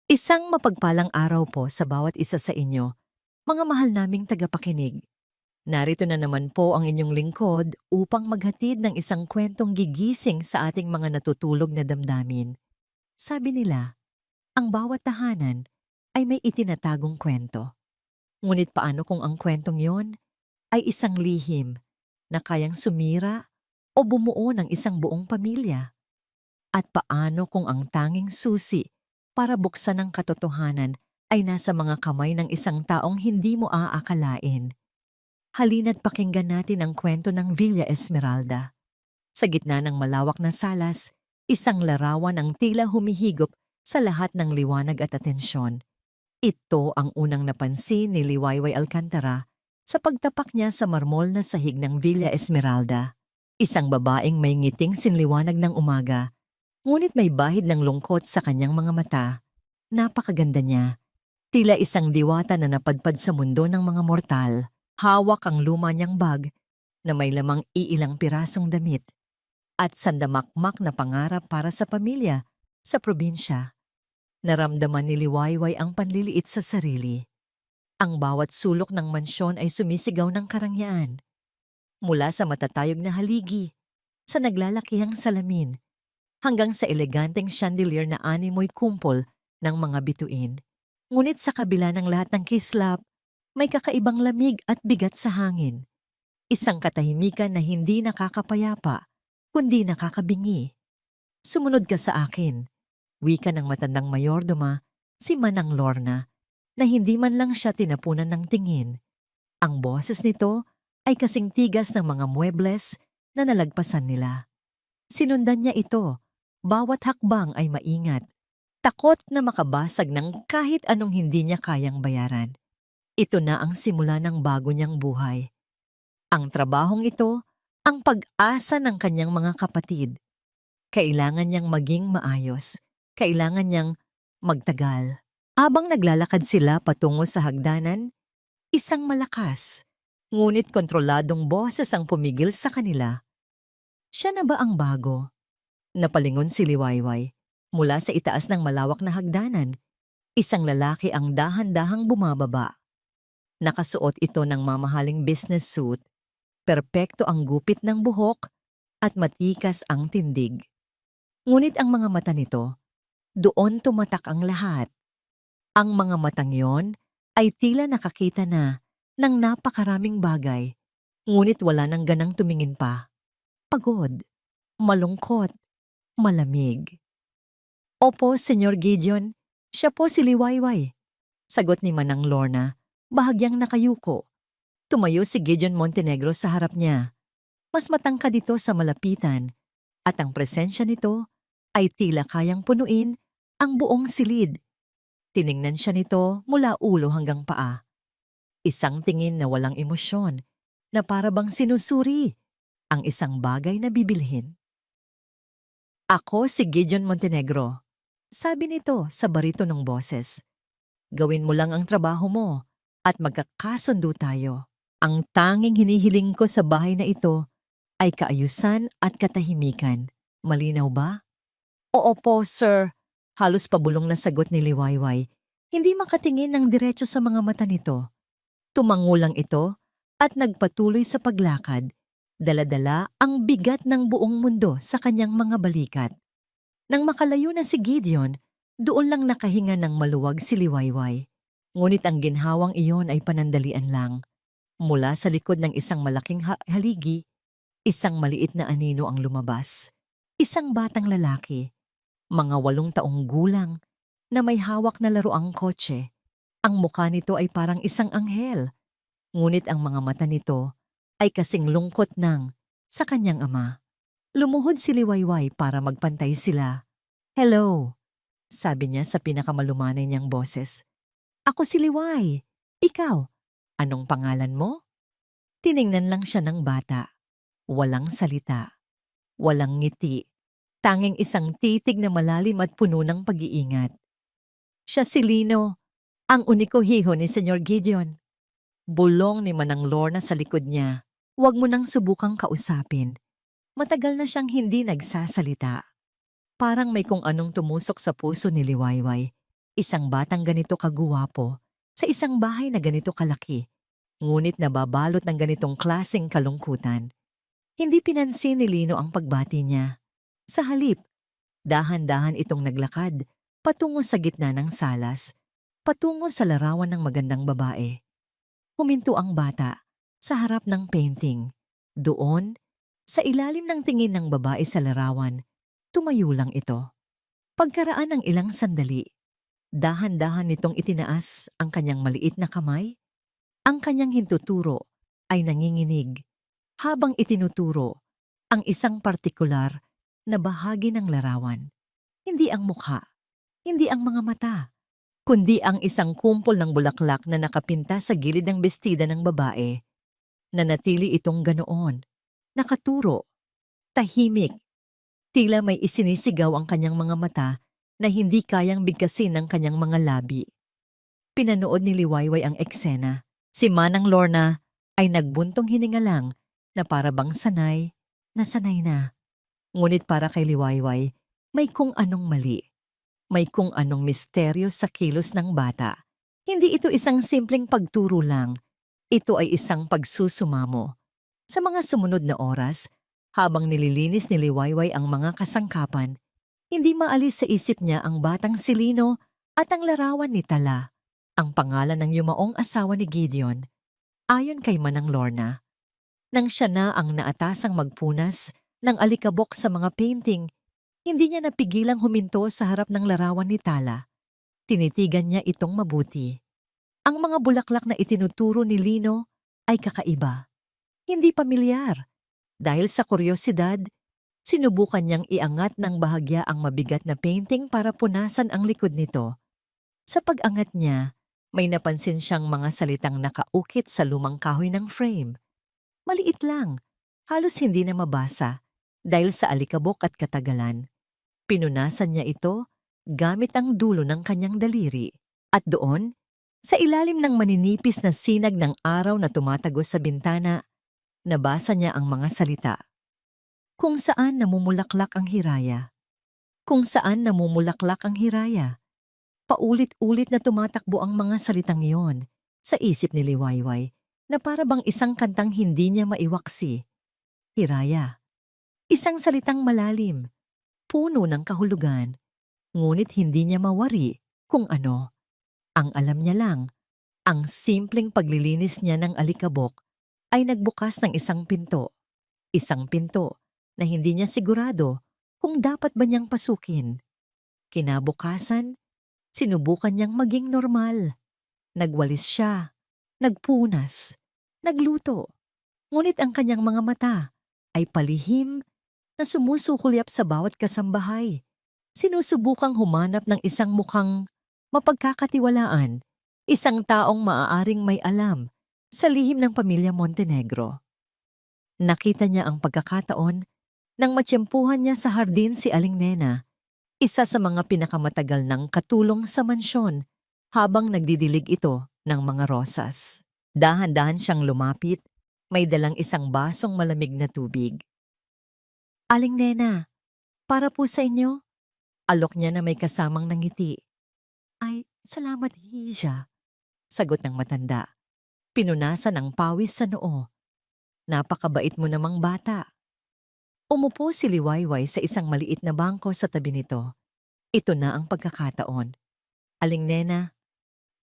Isang mapagpalang araw po sa bawat isa sa inyo, mga mahal naming tagapakinig. Narito na naman po ang inyong lingkod upang maghatid ng isang kwentong gigising sa ating mga natutulog na damdamin. Sabi nila, ang bawat tahanan ay may itinatagong kwento. Ngunit paano kung ang kwentong yon ay isang lihim na kayang sumira o bumuo ng isang buong pamilya? At paano kung ang tanging susi para buksan ang katotohanan ay nasa mga kamay ng isang taong hindi mo aakalain? Halina't pakinggan natin ang kwento ng Villa Esmeralda. Sa gitna ng malawak na salas, isang larawan ang tila humihigop sa lahat ng liwanag at atensyon. Ito ang unang napansin ni Liwayway Alcantara sa pagtapak niya sa marmol na sahig ng Villa Esmeralda. Isang babaeng may ngiting sinliwanag ng umaga, ngunit may bahid ng lungkot sa kanyang mga mata. Napakaganda niya. Tila isang diwata na napadpad sa mundo ng mga mortal. Hawak ang luma niyang bag na may lamang iilang pirasong damit at sandamakmak na pangarap para sa pamilya sa probinsya. Naramdaman ni Liwayway ang panliliit sa sarili. Ang bawat sulok ng mansyon ay sumisigaw ng karangyaan. Mula sa matatayog na haligi, sa naglalakihang salamin, hanggang sa eleganteng chandelier na animoy kumpol ng mga bituin. Ngunit sa kabila ng lahat ng kislap, may kakaibang lamig at bigat sa hangin. Isang katahimikan na hindi nakakapayapa, kundi nakakabingi. Sumunod ka sa akin, wika ng matandang mayordoma, si Manang Lorna, na hindi man lang siya tinapunan ng tingin. Ang boses nito ay kasing tigas ng mga muebles na nalagpasan nila. Sinundan niya ito, bawat hakbang ay maingat, takot na makabasag ng kahit anong hindi niya kayang bayaran. Ito na ang simula ng bago niyang buhay. Ang trabahong ito, ang pag-asa ng kanyang mga kapatid. Kailangan niyang maging maayos. Kailangan niyang magtagal. Habang naglalakad sila patungo sa hagdanan, isang malakas, ngunit kontroladong boses ang pumigil sa kanila. Siya na ba ang bago? Napalingon si Liwayway. Mula sa itaas ng malawak na hagdanan, isang lalaki ang dahan-dahang bumababa. Nakasuot ito ng mamahaling business suit, perpekto ang gupit ng buhok at matikas ang tindig. Ngunit ang mga mata nito, doon tumatak ang lahat. Ang mga matang yon ay tila nakakita na ng napakaraming bagay, ngunit wala nang ganang tumingin pa. Pagod, malungkot, malamig. Opo, Senyor Gideon, siya po si Liwayway. Sagot ni Manang Lorna, bahagyang nakayuko. Tumayo si Gideon Montenegro sa harap niya. Mas matangkad dito sa malapitan at ang presensya nito ay tila kayang punuin ang buong silid. Tiningnan siya nito mula ulo hanggang paa. Isang tingin na walang emosyon na para bang sinusuri ang isang bagay na bibilhin. Ako si Gideon Montenegro, sabi nito sa baritonong boses. Gawin mo lang ang trabaho mo at magkakasundo tayo. Ang tanging hinihiling ko sa bahay na ito ay kaayusan at katahimikan. Malinaw ba? Oo po, sir. Halos pabulong na sagot ni Liwayway. Hindi makatingin ng diretso sa mga mata nito. Tumangulang ito at nagpatuloy sa paglakad. Dala-dala ang bigat ng buong mundo sa kanyang mga balikat. Nang makalayo na si Gideon, doon lang nakahinga ng maluwag si Liwayway. Ngunit ang ginhawang iyon ay panandalian lang. Mula sa likod ng isang malaking haligi, isang maliit na anino ang lumabas. Isang batang lalaki, mga 8 taong gulang, na may hawak na laruang kotse. Ang mukha nito ay parang isang anghel. Ngunit ang mga mata nito ay kasing lungkot ng sa kanyang ama. Lumuhod si Liwayway para magpantay sila. Hello, sabi niya sa pinakamalumanay niyang boses. Ako si Liway. Ikaw, anong pangalan mo? Tiningnan lang siya ng bata. Walang salita. Walang ngiti. Tanging isang titig na malalim at puno ng pag-iingat. Siya si Lino, ang uniko hiho ni Senyor Gideon. Bulong ni Manang Lorna sa likod niya. Huwag mo nang subukang kausapin. Matagal na siyang hindi nagsasalita. Parang may kung anong tumusok sa puso ni Liwayway. Isang batang ganito kaguwapo, sa isang bahay na ganito kalaki, ngunit nababalot ng ganitong klaseng kalungkutan. Hindi pinansin ni Lino ang pagbati niya. Sa halip, dahan-dahan itong naglakad, patungo sa gitna ng salas, patungo sa larawan ng magandang babae. Huminto ang bata sa harap ng painting. Doon, sa ilalim ng tingin ng babae sa larawan, tumayo lang ito. Pagkaraan ng ilang sandali, dahan-dahan nitong itinaas ang kanyang maliit na kamay. Ang kanyang hintuturo ay nanginginig habang itinuturo ang isang partikular na bahagi ng larawan. Hindi ang mukha, hindi ang mga mata, kundi ang isang kumpol ng bulaklak na nakapinta sa gilid ng bestida ng babae. Nanatili itong ganoon, nakaturo, tahimik, tila may isinisigaw ang kanyang mga mata na hindi kayang bigkasin ng kanyang mga labi. Pinanood ni Liwayway ang eksena. Si Manang Lorna ay nagbuntong hininga lang na para bang sanay na. Ngunit para kay Liwayway, may kung anong mali. May kung anong misteryo sa kilos ng bata. Hindi ito isang simpleng pagturo lang. Ito ay isang pagsusumamo. Sa mga sumunod na oras, habang nililinis ni Liwayway ang mga kasangkapan, hindi maalis sa isip niya ang batang si Lino at ang larawan ni Tala, ang pangalan ng yumaong asawa ni Gideon. Ayon kay Manang Lorna, nang siya na ang naatasang magpunas ng alikabok sa mga painting, hindi niya napigilang huminto sa harap ng larawan ni Tala. Tinitigan niya itong mabuti. Ang mga bulaklak na itinuturo ni Lino ay kakaiba, hindi pamilyar. Dahil sa kuryosidad, sinubukan niyang iangat ng bahagya ang mabigat na painting para punasan ang likod nito. Sa pag-angat niya, may napansin siyang mga salitang nakaukit sa lumang kahoy ng frame. Maliit lang, halos hindi na mabasa dahil sa alikabok at katagalan. Pinunasan niya ito gamit ang dulo ng kanyang daliri. At doon, sa ilalim ng maninipis na sinag ng araw na tumatagos sa bintana, nabasa niya ang mga salita. Kung saan namumulaklak ang hiraya. Kung saan namumulaklak ang hiraya. Paulit-ulit na tumatakbo ang mga salitang iyon sa isip ni Liwayway na para bang isang kantang hindi niya maiwaksi. Hiraya. Isang salitang malalim, puno ng kahulugan, ngunit hindi niya mawari kung ano. Ang alam niya lang, ang simpleng paglilinis niya ng alikabok ay nagbukas ng isang pinto. Isang pinto na hindi niya sigurado kung dapat ba niyang pasukin. Kinabukasan, sinubukan niyang maging normal. Nagwalis siya, nagpunas, nagluto. Ngunit ang kanyang mga mata ay palihim na sumusukulyap sa bawat kasambahay. Sinusubukang humanap ng isang mukhang mapagkakatiwalaan, isang taong maaaring may alam sa lihim ng pamilya Montenegro. Nakita niya ang pagkakataon nang matiyempuhan niya sa hardin si Aling Nena, isa sa mga pinakamatagal ng katulong sa mansyon, habang nagdidilig ito ng mga rosas. Dahan-dahan siyang lumapit, may dalang isang basong malamig na tubig. Aling Nena, para po sa inyo. Alok niya na may kasamang nangiti. Ay, salamat Hija, sagot ng matanda. Pinunasan ang pawis sa noo. Napakabait mo namang bata. Umupo si Liwayway sa isang maliit na bangko sa tabi nito. Ito na ang pagkakataon. Aling Nena,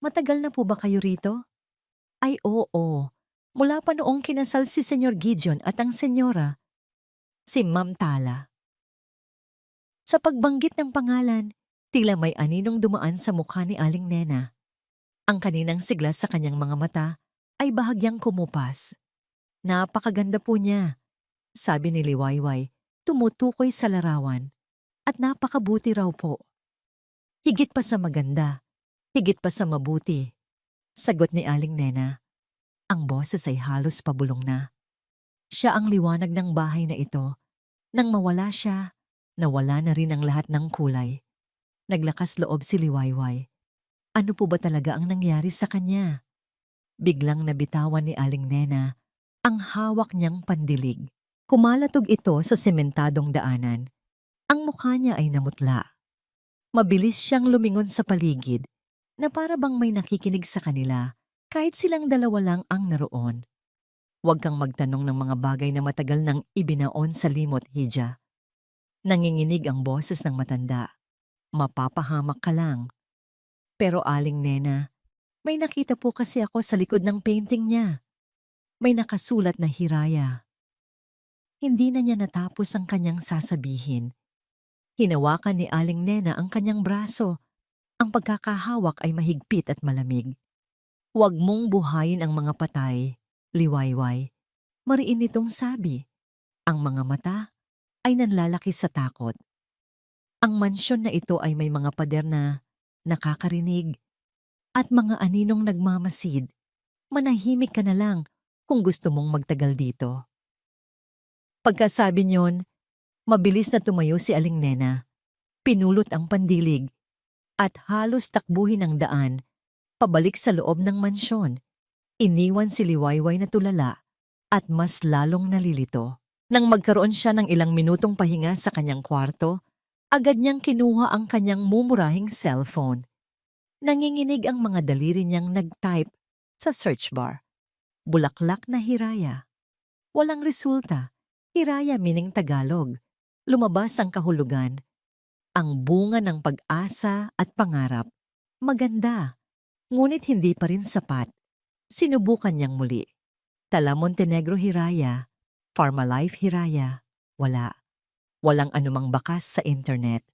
matagal na po ba kayo rito? Ay oo, mula pa noong kinasal si Senyor Gideon at ang senyora, si Ma'am Tala. Sa pagbanggit ng pangalan, tila may aninong dumaan sa mukha ni Aling Nena. Ang kaninang sigla sa kanyang mga mata ay bahagyang kumupas. Napakaganda po niya, sabi ni Liwayway, tumutukoy sa larawan. At napakabuti raw po. Higit pa sa maganda, higit pa sa mabuti, sagot ni Aling Nena. Ang boses ay halos pabulong na. Siya ang liwanag ng bahay na ito. Nang mawala siya, nawala na rin ang lahat ng kulay. Naglakas loob si Liwayway. Ano po ba talaga ang nangyari sa kanya? Biglang nabitawan ni Aling Nena ang hawak niyang pandilig. Kumalatog ito sa sementadong daanan. Ang mukha niya ay namutla. Mabilis siyang lumingon sa paligid. na para bang may nakikinig sa kanila kahit silang dalawa lang ang naroon. Huwag kang magtanong ng mga bagay na matagal nang ibinaon sa limot, Hija. Nanginginig ang boses ng matanda. Mapapahamak ka lang. Pero Aling Nena, may nakita po kasi ako sa likod ng painting niya. May nakasulat na Hiraya. Hindi na niya natapos ang kanyang sasabihin. Hinawakan ni Aling Nena ang kanyang braso. Ang pagkakahawak ay mahigpit at malamig. Huwag mong buhayin ang mga patay, Liwayway. Mariin nitong sabi. Ang mga mata ay nanlalaki sa takot. Ang mansyon na ito ay may mga pader na nakakarinig at mga aninong nagmamasid. Manahimik ka na lang kung gusto mong magtagal dito. Pagkasabi niyon, mabilis na tumayo si Aling Nena. Pinulot ang pandilig at halos takbuhin ang daan pabalik sa loob ng mansyon. Iniwan si Liwayway na tulala at mas lalong nalilito. Nang magkaroon siya ng ilang minutong pahinga sa kanyang kwarto, agad niyang kinuha ang kanyang mumurahing cellphone. Nanginginig ang mga daliri niyang nag-type sa search bar. Bulaklak na Hiraya. Walang resulta. Hiraya meaning Tagalog. Lumabas ang kahulugan. Ang bunga ng pag-asa at pangarap. Maganda. Ngunit hindi pa rin sapat. Sinubukan niyang muli. Tala Montenegro Hiraya. Pharmalife Hiraya. Wala. Walang anumang bakas sa internet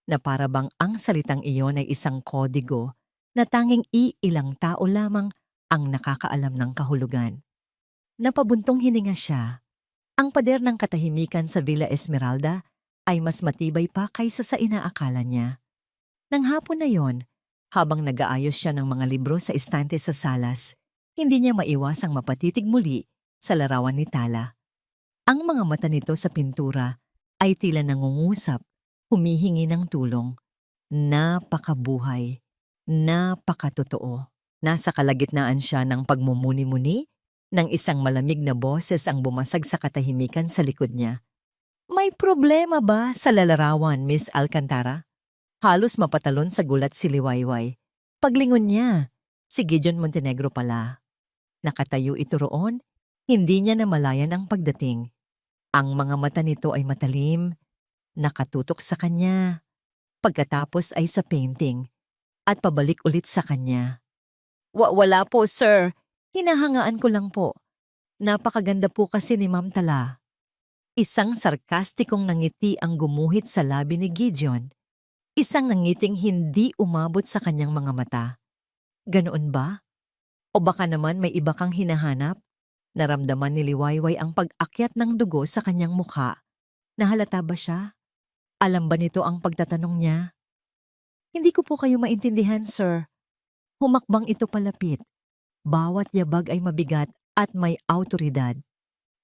na para bang ang salitang iyon ay isang kodigo na tanging iilang tao lamang ang nakakaalam ng kahulugan. Napabuntong hininga siya. Ang pader ng katahimikan sa Villa Esmeralda ay mas matibay pa kaysa sa inaakala niya. Nang hapon na yon, habang nag-aayos siya ng mga libro sa estante sa salas, hindi niya maiwasang mapatitig muli sa larawan ni Tala. Ang mga mata nito sa pintura ay tila nangungusap, humihingi ng tulong. Napakabuhay, napakatotoo. Nasa kalagitnaan siya ng pagmumuni-muni, ng isang malamig na boses ang bumasag sa katahimikan sa likod niya. May problema ba sa lalarawan, Miss Alcantara? Halos mapatalon sa gulat si Liwayway. Paglingon niya, si Gideon Montenegro pala. Nakatayo ito roon, hindi niya namalayan ang pagdating. Ang mga mata nito ay matalim, nakatutok sa kanya. Pagkatapos ay sa painting, at pabalik ulit sa kanya. Wala po, sir. Hinahangaan ko lang po. Napakaganda po kasi ni Ma'am Tala. Isang sarkastikong nangiti ang gumuhit sa labi ni Gideon. Isang nangiting hindi umabot sa kanyang mga mata. Ganoon ba? O baka naman may iba kang hinahanap? Naramdaman ni Liwayway ang pag-akyat ng dugo sa kanyang mukha. Nahalata ba siya? Alam ba nito ang pagtatanong niya? Hindi ko po kayo maintindihan, sir. Humakbang ito palapit. Bawat yabag ay mabigat at may awtoridad.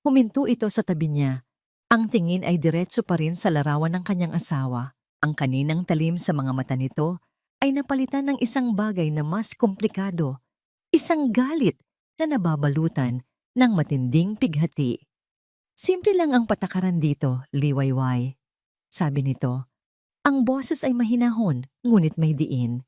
Huminto ito sa tabi niya. Ang tingin ay diretso pa rin sa larawan ng kanyang asawa. Ang kaninang talim sa mga mata nito ay napalitan ng isang bagay na mas komplikado. Isang galit na nababalutan ng matinding pighati. Simple lang ang patakaran dito, Liwayway. Sabi nito, ang boses ay mahinahon, ngunit may diin.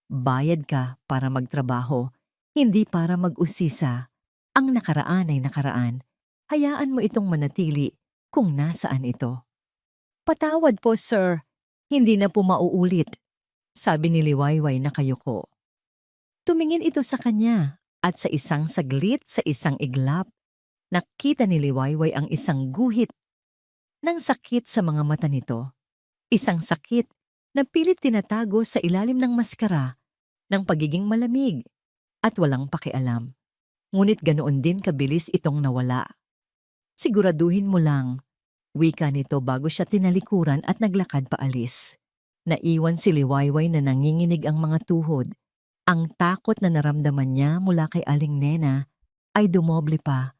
Bayad ka para magtrabaho, hindi para mag-usisa. Ang nakaraan ay nakaraan. Hayaan mo itong manatili kung nasaan ito. Patawad po, sir. Hindi na po mauulit. Sabi ni Liwayway na kayuko. Tumingin ito sa kanya. At sa isang saglit, sa isang iglap, nakita ni Liwayway ang isang guhit ng sakit sa mga mata nito. Isang sakit na pilit tinatago sa ilalim ng maskara ng pagiging malamig at walang pakialam. Ngunit ganoon din kabilis itong nawala. Siguraduhin mo lang, wika nito bago siya tinalikuran at naglakad paalis. Naiwan si Liwayway na nanginginig ang mga tuhod. Ang takot na naramdaman niya mula kay Aling Nena ay dumoble pa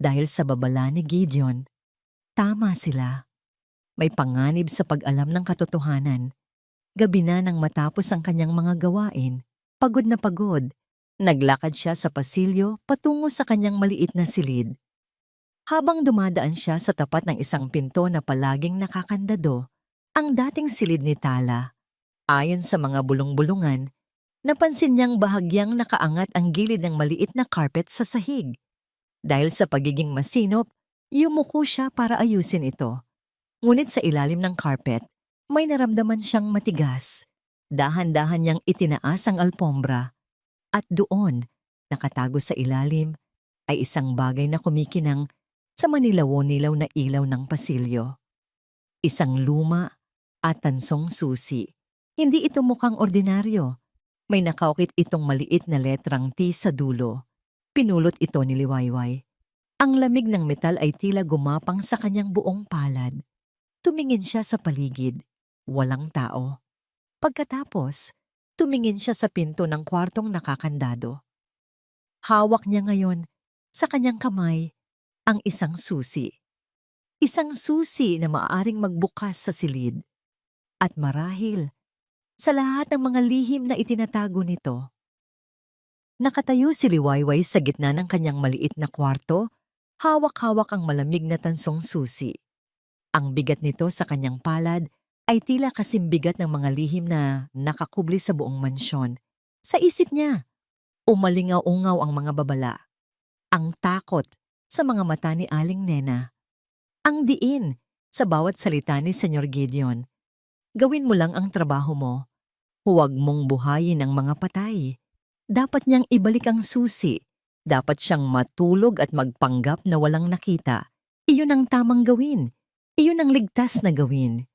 dahil sa babala ni Gideon. Tama sila. May panganib sa pag-alam ng katotohanan. Gabi na nang matapos ang kanyang mga gawain. Pagod na pagod, naglakad siya sa pasilyo patungo sa kanyang maliit na silid. Habang dumadaan siya sa tapat ng isang pinto na palaging nakakandado, ang dating silid ni Tala. Ayon sa mga bulong-bulungan, Napansin niyang bahagyang nakaangat ang gilid ng maliit na carpet sa sahig. Dahil sa pagiging masinop, yumuko siya para ayusin ito. Ngunit sa ilalim ng carpet, may naramdaman siyang matigas. Dahan-dahan niyang itinaas ang alpombra. At doon, nakatago sa ilalim, ay isang bagay na kumikinang sa manilaw-nilaw na ilaw ng pasilyo. Isang luma at tansong susi. Hindi ito mukhang ordinaryo. May nakaukit itong maliit na letrang T sa dulo. Pinulot ito ni Liwayway. Ang lamig ng metal ay tila gumapang sa kanyang buong palad. Tumingin siya sa paligid. Walang tao. Pagkatapos, tumingin siya sa pinto ng kwartong nakakandado. Hawak niya ngayon sa kanyang kamay ang isang susi. Isang susi na maaaring magbukas sa silid. At marahil, sa lahat ng mga lihim na itinatago nito, nakatayo si Liwayway sa gitna ng kanyang maliit na kwarto, hawak-hawak ang malamig na tansong susi. Ang bigat nito sa kanyang palad ay tila kasing bigat ng mga lihim na nakakubli sa buong mansyon. Sa isip niya, umalingaw-ungaw ang mga babala. Ang takot sa mga mata ni Aling Nena. Ang diin sa bawat salita ni Senyor Gideon. Gawin mo lang ang trabaho mo. Huwag mong buhayin ang mga patay. Dapat niyang ibalik ang susi. Dapat siyang matulog at magpanggap na walang nakita. Iyon ang tamang gawin. Iyon ang ligtas na gawin.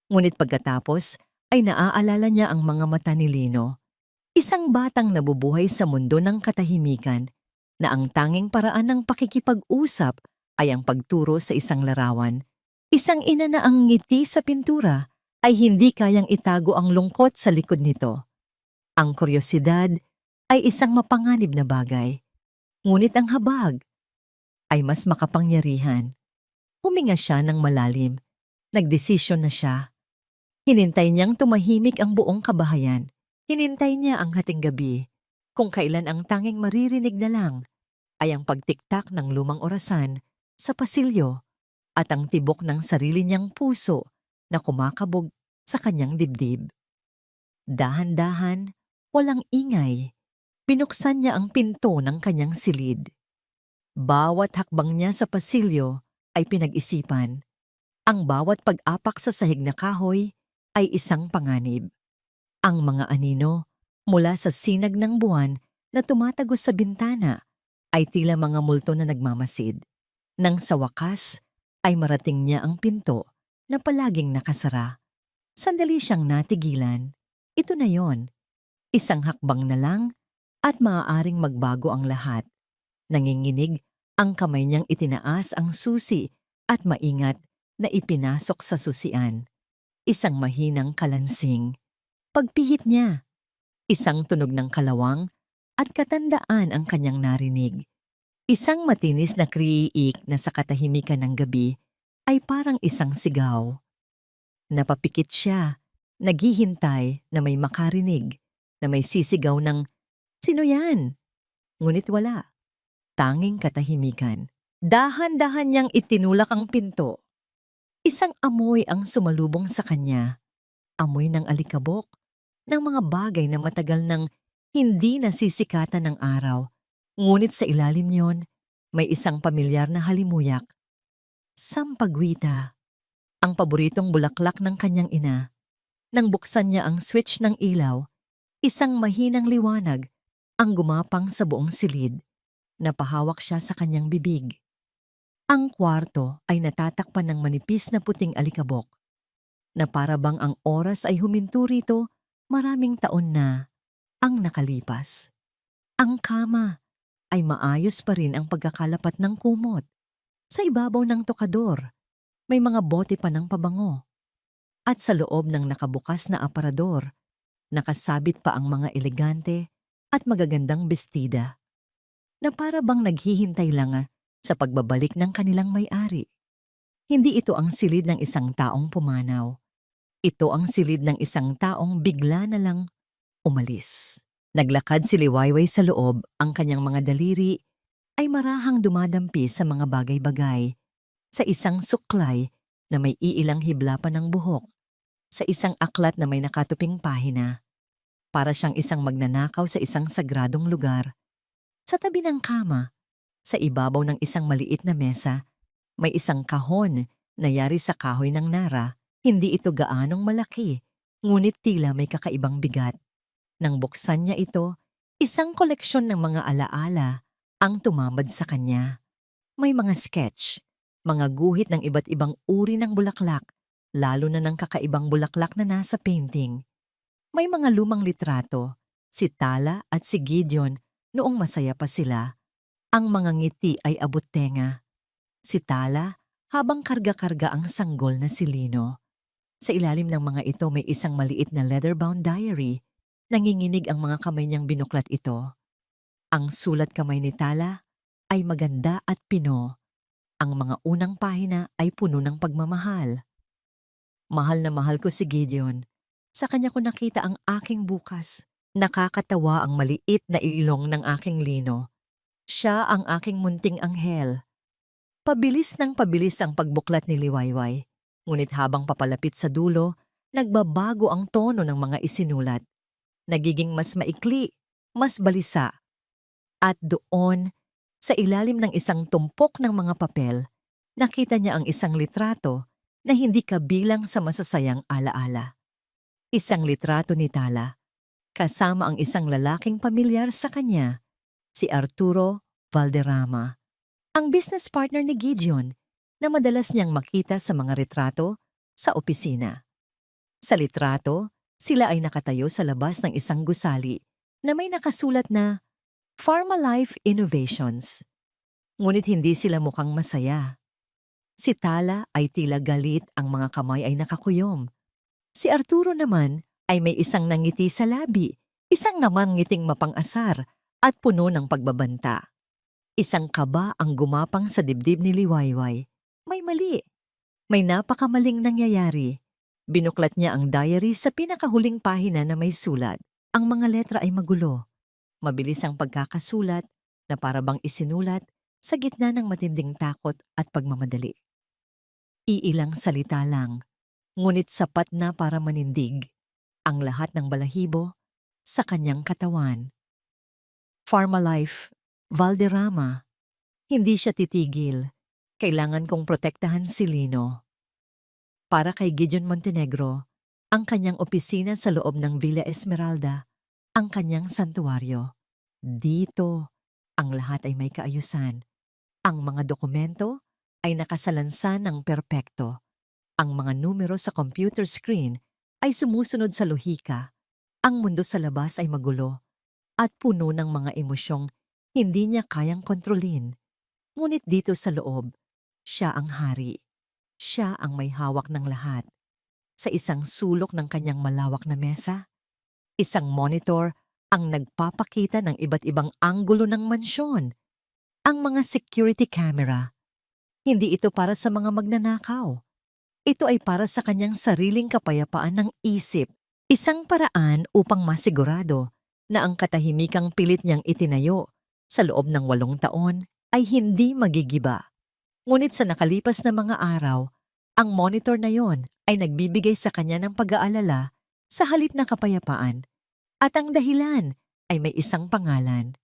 Ngunit pagkatapos ay naaalala niya ang mga mata ni Lino. Isang batang nabubuhay sa mundo ng katahimikan na ang tanging paraan ng pakikipag-usap ay ang pagturo sa isang larawan. Isang ina na ang ngiti sa pintura ay hindi kayang itago ang lungkot sa likod nito. Ang kuryosidad ay isang mapanganib na bagay. Ngunit ang habag ay mas makapangyarihan. Huminga siya ng malalim. Nagdesisyon na siya. Hinintay niyang tumahimik ang buong kabahayan. Hinintay niya ang hating gabi, kung kailan ang tanging maririnig na lang ay ang pagtiktak ng lumang orasan sa pasilyo at ang tibok ng sarili niyang puso na kumakabog sa kanyang dibdib. Dahan-dahan, walang ingay, binuksan niya ang pinto ng kanyang silid. Bawat hakbang niya sa pasilyo ay pinag-isipan. Ang bawat pag-apak sa sahig na kahoy ay isang panganib. Ang mga anino mula sa sinag ng buwan na tumatagos sa bintana ay tila mga multo na nagmamasid. Nang sa wakas ay marating niya ang pinto na palaging nakasara. Sandali siyang natigilan. Ito na yon. Isang hakbang na lang at maaaring magbago ang lahat. Nanginginig ang kamay niyang itinaas ang susi at maingat na ipinasok sa susian. Isang mahinang kalansing. Pagpihit niya, isang tunog ng kalawang at katandaan ang kanyang narinig. Isang matinis na kriik na sa katahimikan ng gabi ay parang isang sigaw. Napapikit siya, naghihintay na may makarinig, na may sisigaw ng, "Sino yan?" Ngunit wala. Tanging katahimikan. Dahan-dahan niyang itinulak ang pinto. Isang amoy ang sumalubong sa kanya. Amoy ng alikabok, ng mga bagay na matagal nang hindi nasisikatan ng araw. Ngunit sa ilalim niyon, may isang pamilyar na halimuyak. Sampagwita, ang paboritong bulaklak ng kanyang ina. Nang buksan niya ang switch ng ilaw, isang mahinang liwanag ang gumapang sa buong silid. Napahawak siya sa kanyang bibig. Ang kwarto ay natatakpan ng manipis na puting alikabok, na para bang ang oras ay huminto rito maraming taon na ang nakalipas. Ang kama ay maayos pa rin ang pagkakalapat ng kumot. Sa ibabaw ng tokador, may mga bote pa ng pabango. At sa loob ng nakabukas na aparador, nakasabit pa ang mga elegante at magagandang bestida, na para bang naghihintay lang sa pagbabalik ng kanilang may-ari. Hindi ito ang silid ng isang taong pumanaw. Ito ang silid ng isang taong bigla na lang umalis. Naglakad si Liwayway sa loob, ang kanyang mga daliri ay marahang dumadampi sa mga bagay-bagay, sa isang suklay na may iilang hibla pa ng buhok, sa isang aklat na may nakatuping pahina. Para siyang isang magnanakaw sa isang sagradong lugar. Sa tabi ng kama, sa ibabaw ng isang maliit na mesa, may isang kahon na yari sa kahoy ng nara. Hindi ito gaanong malaki, ngunit tila may kakaibang bigat. Nang buksan niya ito, isang koleksyon ng mga alaala ang tumambad sa kanya. May mga sketch, mga guhit ng iba't ibang uri ng bulaklak, lalo na ng kakaibang bulaklak na nasa painting. May mga lumang litrato, si Tala at si Gideon noong masaya pa sila. Ang mga ngiti ay abot tenga. Si Tala habang karga-karga ang sanggol na si Lino. Sa ilalim ng mga ito may isang maliit na leather-bound diary. Nanginginig ang mga kamay niyang binuklat ito. Ang sulat kamay ni Tala ay maganda at pino. Ang mga unang pahina ay puno ng pagmamahal. Mahal na mahal ko si Gideon. Sa kanya ko nakita ang aking bukas. Nakakatawa ang maliit na ilong ng aking Lino. Siya ang aking munting anghel. Pabilis ng pabilis ang pagbuklat ni Liwayway. Ngunit habang papalapit sa dulo, nagbabago ang tono ng mga isinulat. Nagiging mas maikli, mas balisa. At doon, sa ilalim ng isang tumpok ng mga papel, nakita niya ang isang litrato na hindi kabilang sa masasayang alaala. Isang litrato ni Tala, kasama ang isang lalaking pamilyar sa kanya, si Arturo Valderrama, ang business partner ni Gideon na madalas niyang makita sa mga retrato sa opisina. Sa litrato, sila ay nakatayo sa labas ng isang gusali na may nakasulat na PharmaLife Innovations. Ngunit hindi sila mukhang masaya. Si Tala ay tila galit, ang mga kamay ay nakakuyom. Si Arturo naman ay may isang nangiti sa labi, isang namang ngiting mapang-asar at puno ng pagbabanta. Isang kaba ang gumapang sa dibdib ni Liwayway. May mali. May napakamaling nangyayari. Binuklat niya ang diary sa pinakahuling pahina na may sulat. Ang mga letra ay magulo. Mabilis ang pagkakasulat na parabang isinulat sa gitna ng matinding takot at pagmamadali. Iilang salita lang, ngunit sapat na para manindig ang lahat ng balahibo sa kanyang katawan. PharmaLife, Valderrama. Hindi siya titigil. Kailangan kong protektahan si Lino. Para kay Gideon Montenegro, ang kanyang opisina sa loob ng Villa Esmeralda, ang kanyang santuaryo. Dito, ang lahat ay may kaayusan. Ang mga dokumento ay nakasalansan ng perpekto. Ang mga numero sa computer screen ay sumusunod sa lohika. Ang mundo sa labas ay magulo at puno ng mga emosyong hindi niya kayang kontrolin. Ngunit dito sa loob, siya ang hari. Siya ang may hawak ng lahat. Sa isang sulok ng kanyang malawak na mesa, isang monitor ang nagpapakita ng iba't ibang anggulo ng mansyon. Ang mga security camera. Hindi ito para sa mga magnanakaw. Ito ay para sa kanyang sariling kapayapaan ng isip. Isang paraan upang masigurado na ang katahimikang pilit niyang itinayo sa loob ng 8 taon ay hindi magigiba. Ngunit sa nakalipas na mga araw, ang monitor na yon ay nagbibigay sa kanya ng pag-aalala sa halip na kapayapaan. At ang dahilan ay may isang pangalan.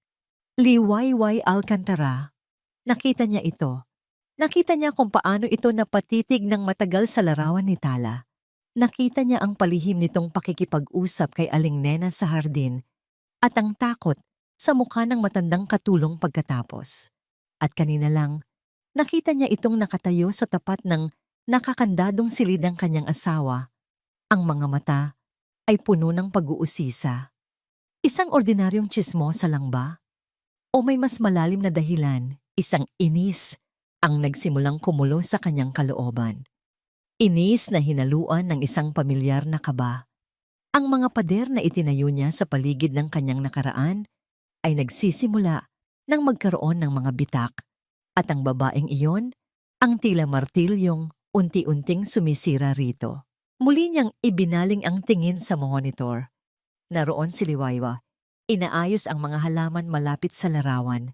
Liwayway Alcantara. Nakita niya ito. Nakita niya kung paano ito napatitig ng matagal sa larawan ni Tala. Nakita niya ang palihim nitong pakikipag-usap kay Aling Nena sa hardin at ang takot sa mukha ng matandang katulong pagkatapos. At kanina lang, nakita niya itong nakatayo sa tapat ng nakakandadong silid ng kanyang asawa. Ang mga mata ay puno ng pag-uusisa. Isang ordinaryong tsismosa lang ba? O may mas malalim na dahilan, isang inis ang nagsimulang kumulo sa kanyang kalooban. Inis na hinaluan ng isang pamilyar na kaba. Ang mga pader na itinayo niya sa paligid ng kanyang nakaraan ay nagsisimula nang magkaroon ng mga bitak at ang babaeng iyon ang tila martilyong unti-unting sumisira rito. Muli niyang ibinaling ang tingin sa monitor. Naroon si Liwaywa. Inaayos ang mga halaman malapit sa larawan.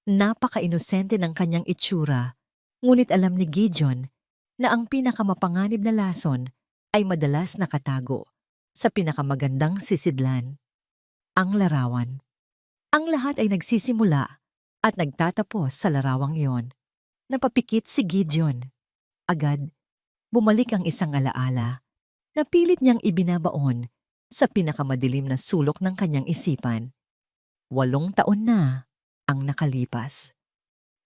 Napaka-inosente ng kanyang itsura, ngunit alam ni Gideon na ang pinakamapanganib na lason ay madalas nakatago sa pinakamagandang sisidlan. ang larawan. Ang lahat ay nagsisimula at nagtatapos sa larawang iyon. Napapikit si Gideon. Agad, bumalik ang isang alaala na pilit niyang ibinabaon sa pinakamadilim na sulok ng kanyang isipan. 8 taon na ang nakalipas.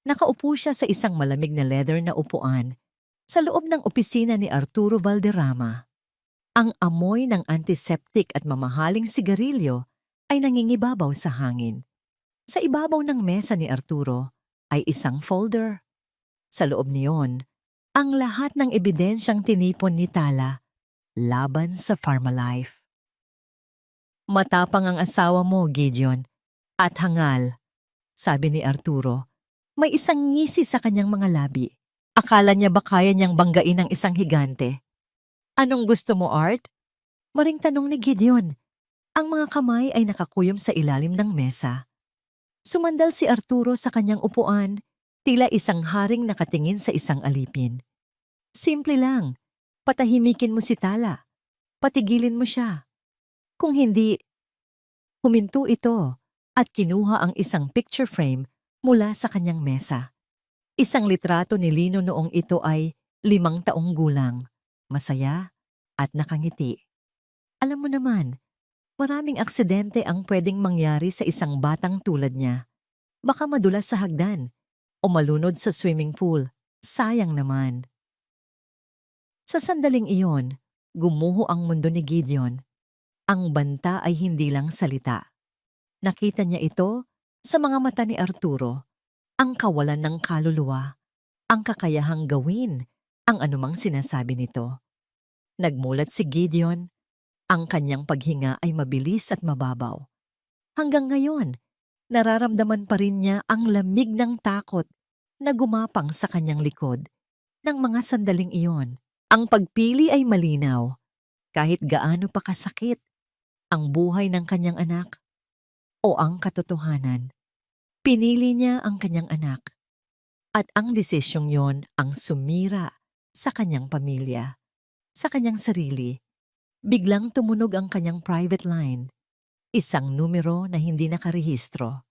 Nakaupo siya sa isang malamig na leather na upuan sa loob ng opisina ni Arturo Valderrama. Ang amoy ng antiseptic at mamahaling sigarilyo ay nangingibabaw sa hangin. Sa ibabaw ng mesa ni Arturo ay isang folder. Sa loob niyon, ang lahat ng ebidensyang tinipon ni Tala laban sa Pharmalife. Matapang ang asawa mo, Gideon, at hangal, sabi ni Arturo. May isang ngisi sa kanyang mga labi. Akala niya ba kaya niyang banggain ang isang higante? Anong gusto mo, Art? Maring tanong ni Gideon. Ang mga kamay ay nakakuyom sa ilalim ng mesa. Sumandal si Arturo sa kanyang upuan, tila isang haring nakatingin sa isang alipin. Simple lang, patahimikin mo si Tala. Patigilin mo siya. Kung hindi, huminto ito at kinuha ang isang picture frame mula sa kanyang mesa. Isang litrato ni Lino noong ito ay 5 taong gulang, masaya at nakangiti. Alam mo naman, maraming aksidente ang pwedeng mangyari sa isang batang tulad niya. Baka madulas sa hagdan o malunod sa swimming pool. Sayang naman. Sa sandaling iyon, gumuho ang mundo ni Gideon. Ang banta ay hindi lang salita. Nakita niya ito sa mga mata ni Arturo, ang kawalan ng kaluluwa, ang kakayahang gawin ang anumang sinasabi nito. Nagmulat si Gideon, ang kanyang paghinga ay mabilis at mababaw. Hanggang ngayon, nararamdaman pa rin niya ang lamig ng takot na gumapang sa kanyang likod ng mga sandaling iyon. Ang pagpili ay malinaw, kahit gaano pa kasakit ang buhay ng kanyang anak o ang katotohanan. Pinili niya ang kanyang anak at ang desisyong yon ang sumira sa kanyang pamilya, sa kanyang sarili. Biglang tumunog ang kanyang private line, isang numero na hindi nakarehistro.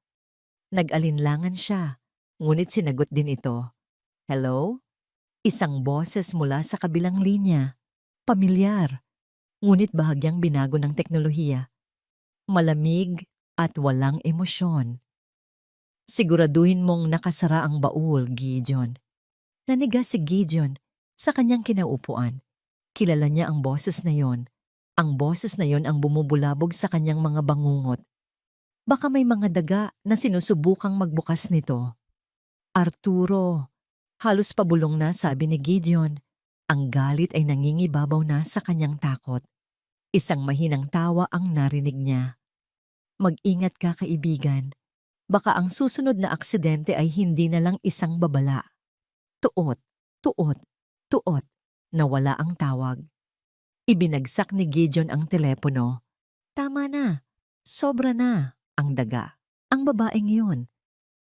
Nag-alinlangan siya, ngunit sinagot din ito. Hello? Isang boses mula sa kabilang linya. Pamilyar, ngunit bahagyang binago ng teknolohiya. Malamig at walang emosyon. Siguraduhin mong nakasara ang baul, Gideon. Naniga si Gideon sa kanyang kinaupuan. Kilala niya ang boses na yon. Ang boses na yon ang bumubulabog sa kanyang mga bangungot. Baka may mga daga na sinusubukang magbukas nito. Arturo, halos pabulong na, sabi ni Gideon. Ang galit ay nangingibabaw na sa kanyang takot. Isang mahinang tawa ang narinig niya. Mag-ingat ka, kaibigan. Baka ang susunod na aksidente ay hindi na lang isang babala. Tuot, tuot, tuot, nawala ang tawag. Ibinagsak ni Gideon ang telepono. Tama na, sobra na ang daga. Ang babaeng iyon.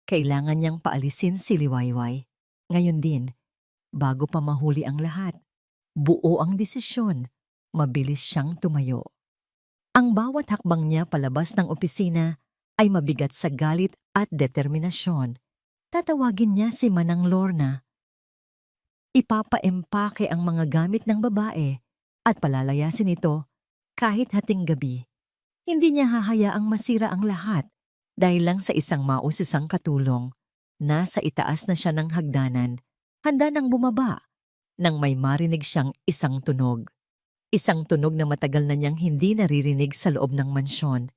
Kailangan niyang paalisin si Liwayway. Ngayon din, bago pa mahuli ang lahat, buo ang desisyon, mabilis siyang tumayo. Ang bawat hakbang niya palabas ng opisina ay mabigat sa galit at determinasyon. Tatawagin niya si Manang Lorna. Ipapaempake ang mga gamit ng babae at palalayasin ito kahit hating gabi. Hindi niya hahayaang masira ang lahat dahil lang sa isang mausisang katulong. Nasa itaas na siya ng hagdanan, handa nang bumaba, nang may marinig siyang isang tunog. Isang tunog na matagal na niyang hindi naririnig sa loob ng mansyon.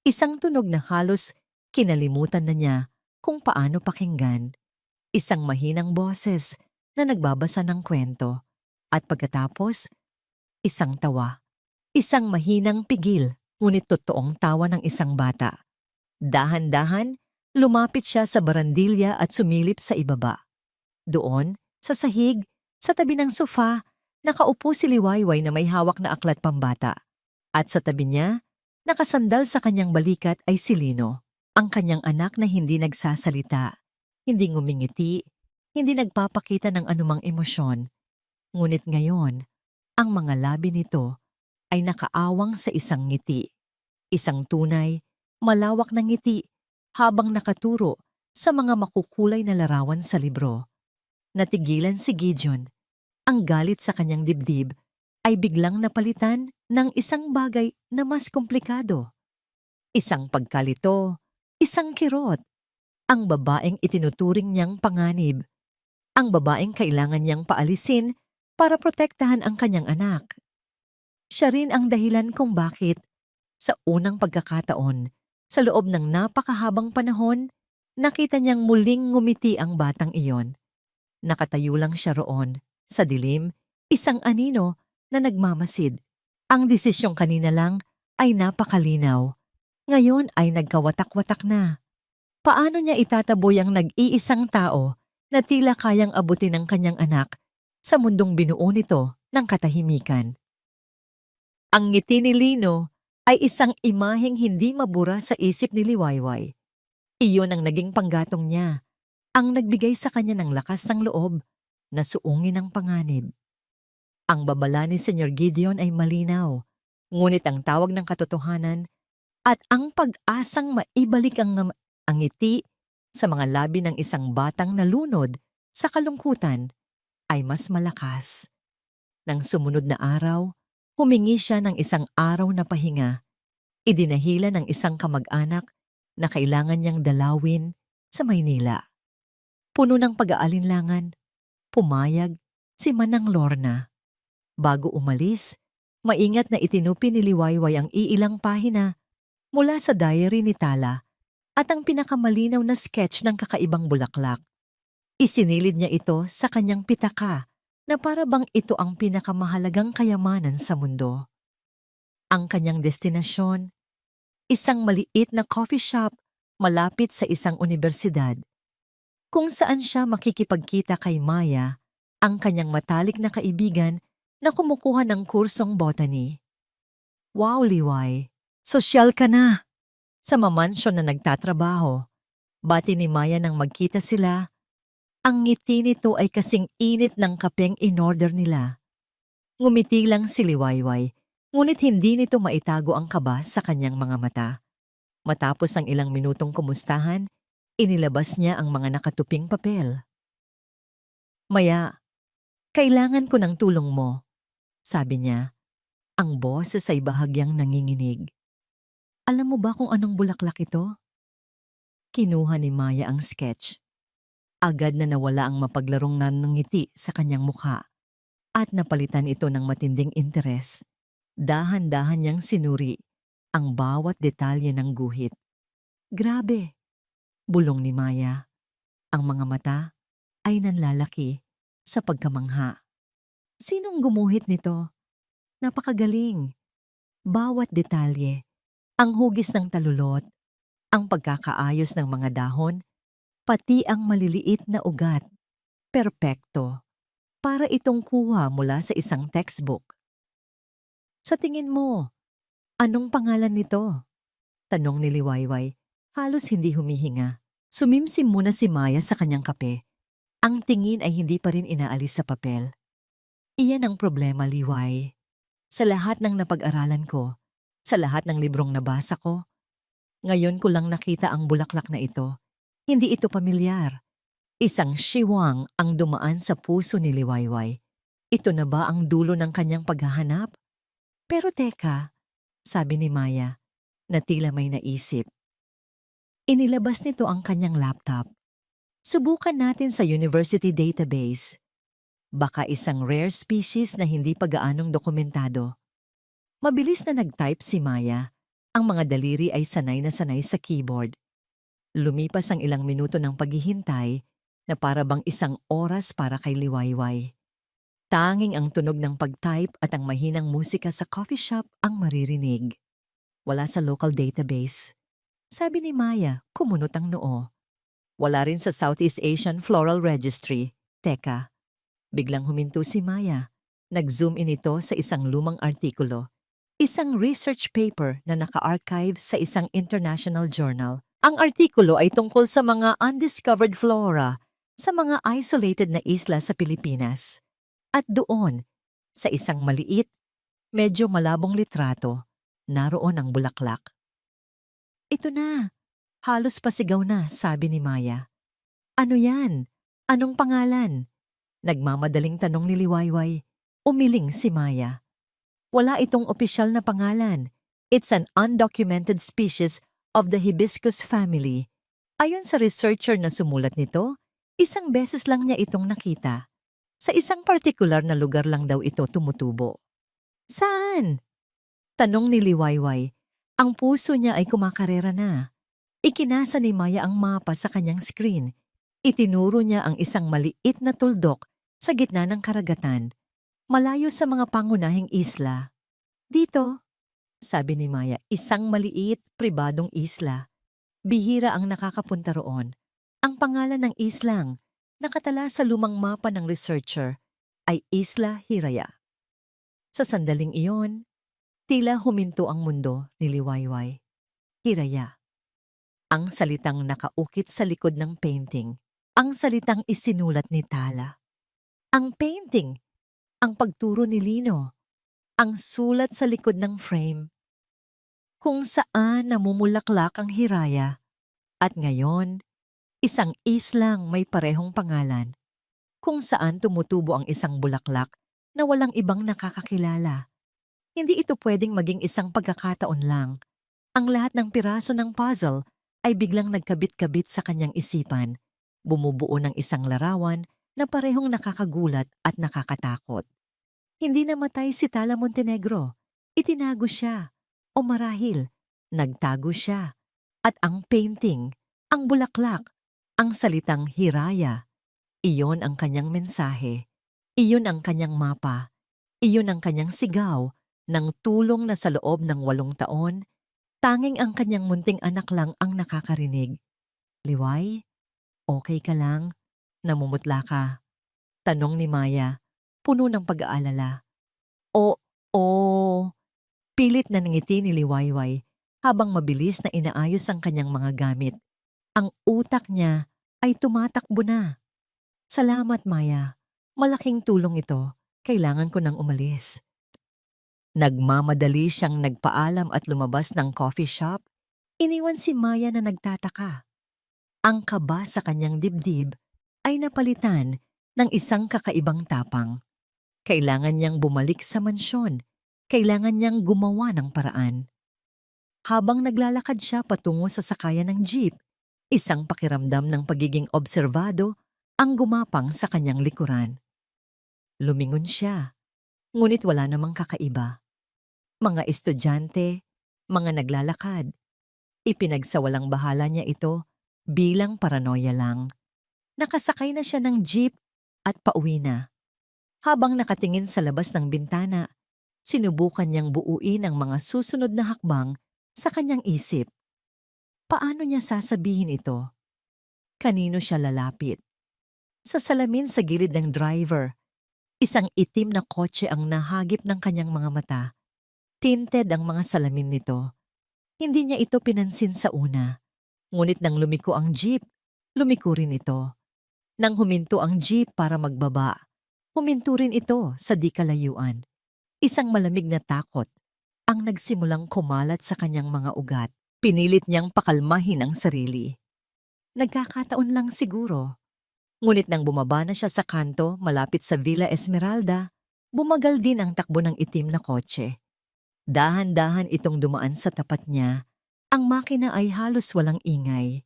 Isang tunog na halos kinalimutan na niya kung paano pakinggan. Isang mahinang boses na nagbabasa ng kwento. At pagkatapos, isang tawa. Isang mahinang pigil, ngunit totoong tawa ng isang bata. Dahan-dahan, lumapit siya sa barandilya at sumilip sa ibaba. Doon, sa sahig, sa tabi ng sofa, nakaupo si Liwayway na may hawak na aklat pambata. At sa tabi niya, nakasandal sa kanyang balikat ay si Lino, ang kanyang anak na hindi nagsasalita, hindi ngumingiti, hindi nagpapakita ng anumang emosyon. Ngunit ngayon, ang mga labi nito ay nakaawang sa isang ngiti, isang tunay malawak na ngiti habang nakaturo sa mga makukulay na larawan sa libro. Natigilan si Gideon. Ang galit sa kanyang dibdib ay biglang napalitan ng isang bagay na mas komplikado. Isang pagkalito, isang kirot, ang babaeng itinuturing niyang panganib, ang babaeng kailangan niyang paalisin para protektahan ang kanyang anak. Siya rin ang dahilan kung bakit, sa unang pagkakataon, sa loob ng napakahabang panahon, nakita niyang muling ngumiti ang batang iyon. Nakatayo lang siya roon, sa dilim, isang anino na nagmamasid. Ang desisyong kanina lang ay napakalinaw. Ngayon ay nagkawatak-watak na. Paano niya itataboy ang nag-iisang tao na tila kayang abutin ng kanyang anak sa mundong binuo nito ng katahimikan? Ang ngiti ni Lino ay isang imaheng hindi mabura sa isip ni Liwayway. Iyon ang naging panggatong niya, ang nagbigay sa kanya ng lakas ng loob na suungin ang panganib. Ang babala ni Sr. Gideon ay malinaw, ngunit ang tawag ng katotohanan at ang pag-asang maibalik ang ngiti sa mga labi ng isang batang nalunod sa kalungkutan ay mas malakas. Nang sumunod na araw, humingi siya ng isang araw na pahinga. Idinahila ng isang kamag-anak na kailangan niyang dalawin sa Maynila. Puno ng pag-aalinlangan, pumayag si Manang Lorna. Bago umalis, maingat na itinupi ni Liwayway ang iilang pahina mula sa diary ni Tala at ang pinakamalinaw na sketch ng kakaibang bulaklak. Isinilid niya ito sa kanyang pitaka na para bang ito ang pinakamahalagang kayamanan sa mundo. Ang kanyang destinasyon, isang maliit na coffee shop malapit sa isang unibersidad, kung saan siya makikipagkita kay Maya, ang kanyang matalik na kaibigan na kumukuha ng kursong botany. Wow, Liway! Sosyal ka na! Sa mamansyon na nagtatrabaho, bati ni Maya nang magkita sila. Ang ngiti nito ay kasing init ng kapeng in-order nila. Ngumiti lang si Liwayway, ngunit hindi nito maitago ang kaba sa kanyang mga mata. Matapos ang ilang minutong kumustahan, inilabas niya ang mga nakatuping papel. Maya, kailangan ko ng tulong mo, sabi niya. Ang boses ay bahagyang nanginginig. Alam mo ba kung anong bulaklak ito? Kinuha ni Maya ang sketch. Agad na nawala ang mapaglarong ngiti sa kanyang mukha at napalitan ito ng matinding interes. Dahan-dahan niyang sinuri ang bawat detalye ng guhit. Grabe! Bulong ni Maya. Ang mga mata ay nanlalaki sa pagkamangha. Sinong gumuhit nito? Napakagaling! Bawat detalye, ang hugis ng talulot, ang pagkakaayos ng mga dahon, pati ang maliliit na ugat. Perpekto. Para itong kuha mula sa isang textbook. Sa tingin mo, anong pangalan nito? Tanong ni Liwayway, halos hindi humihinga. Sumimsim muna si Maya sa kanyang kape. Ang tingin ay hindi pa rin inaalis sa papel. Iyan ang problema, Liway. Sa lahat ng napag-aralan ko, sa lahat ng librong nabasa ko, ngayon ko lang nakita ang bulaklak na ito. Hindi ito pamilyar. Isang shiwang ang dumaan sa puso ni Liwayway. Ito na ba ang dulo ng kanyang paghahanap? Pero teka, sabi ni Maya, na tila may naisip. Inilabas nito ang kanyang laptop. Subukan natin sa university database. Baka isang rare species na hindi pa gaanong dokumentado. Mabilis na nag-type si Maya. Ang mga daliri ay sanay na sanay sa keyboard. Lumipas ang ilang minuto ng paghihintay na para bang isang oras para kay Liwayway. Tanging ang tunog ng pag-type at ang mahinang musika sa coffee shop ang maririnig. Wala sa local database. Sabi ni Maya, kumunot ang noo. Wala rin sa Southeast Asian Floral Registry. Teka, biglang huminto si Maya. Nag-zoom in ito sa isang lumang artikulo. Isang research paper na naka-archive sa isang international journal. Ang artikulo ay tungkol sa mga undiscovered flora sa mga isolated na isla sa Pilipinas. At doon, sa isang maliit, medyo malabong litrato, naroon ang bulaklak. Ito na. Halos pasigaw na, sabi ni Maya. Ano yan? Anong pangalan? Nagmamadaling tanong ni Liwayway. Umiling si Maya. Wala itong opisyal na pangalan. It's an undocumented species of the hibiscus family. Ayon sa researcher na sumulat nito, isang beses lang niya itong nakita. Sa isang partikular na lugar lang daw ito tumutubo. Saan? Tanong ni Liwayway. Ang puso niya ay kumakarera na. Ikinasa ni Maya ang mapa sa kanyang screen. Itinuro niya ang isang maliit na tuldok sa gitna ng karagatan, malayo sa mga pangunahing isla. Dito, sabi ni Maya, isang maliit, pribadong isla. Bihira ang nakakapunta roon. Ang pangalan ng islang, nakatala sa lumang mapa ng researcher, ay Isla Hiraya. Sa sandaling iyon, tila huminto ang mundo ni Liwayway. Hiraya. Ang salitang nakaukit sa likod ng painting. Ang salitang isinulat ni Tala. Ang painting. Ang pagturo ni Lino. Ang sulat sa likod ng frame. Kung saan namumulaklak ang Hiraya. At ngayon, isang islang may parehong pangalan. Kung saan tumutubo ang isang bulaklak na walang ibang nakakakilala. Hindi ito pwedeng maging isang pagkakataon lang. Ang lahat ng piraso ng puzzle ay biglang nagkabit-kabit sa kanyang isipan. Bumubuo ng isang larawan na parehong nakakagulat at nakakatakot. Hindi namatay si Tala Montenegro. Itinago siya. O marahil, nagtago siya. At ang painting, ang bulaklak, ang salitang Hiraya. Iyon ang kanyang mensahe. Iyon ang kanyang mapa. Iyon ang kanyang sigaw ng tulong na sa loob ng 8 taon, tanging ang kanyang munting anak lang ang nakakarinig. Liway? Okay ka lang? Namumutla ka? Tanong ni Maya, puno ng pag-aalala. O, pilit na nangiti ni Liwayway habang mabilis na inaayos ang kanyang mga gamit. Ang utak niya ay tumatakbo na. Salamat, Maya. Malaking tulong ito. Kailangan ko nang umalis. Nagmamadali siyang nagpaalam at lumabas ng coffee shop. Iniwan si Maya na nagtataka. Ang kaba sa kanyang dibdib ay napalitan ng isang kakaibang tapang. Kailangan niyang bumalik sa mansyon. Kailangan niyang gumawa ng paraan. Habang naglalakad siya patungo sa sakayan ng jeep, isang pakiramdam ng pagiging obserbado ang gumapang sa kanyang likuran. Lumingon siya, ngunit wala namang kakaiba. Mga estudyante, mga naglalakad. Ipinagsawalang bahala niya ito bilang paranoia lang. Nakasakay na siya ng jeep at pauwi na. Habang nakatingin sa labas ng bintana, sinubukan niyang buuin ang mga susunod na hakbang sa kanyang isip. Paano niya sasabihin ito? Kanino siya lalapit? Sa salamin sa gilid ng driver, isang itim na kotse ang nahagip ng kanyang mga mata. Tinted ang mga salamin nito. Hindi niya ito pinansin sa una. Ngunit nang lumiko ang jeep, lumiko rin ito. Nang huminto ang jeep para magbaba, huminto rin ito sa di kalayuan. Isang malamig na takot ang nagsimulang kumalat sa kanyang mga ugat. Pinilit niyang pakalmahin ang sarili. Nagkakataon lang siguro. Ngunit nang bumaba na siya sa kanto malapit sa Villa Esmeralda, bumagal din ang takbo ng itim na kotse. Dahan-dahan itong dumaan sa tapat niya. Ang makina ay halos walang ingay.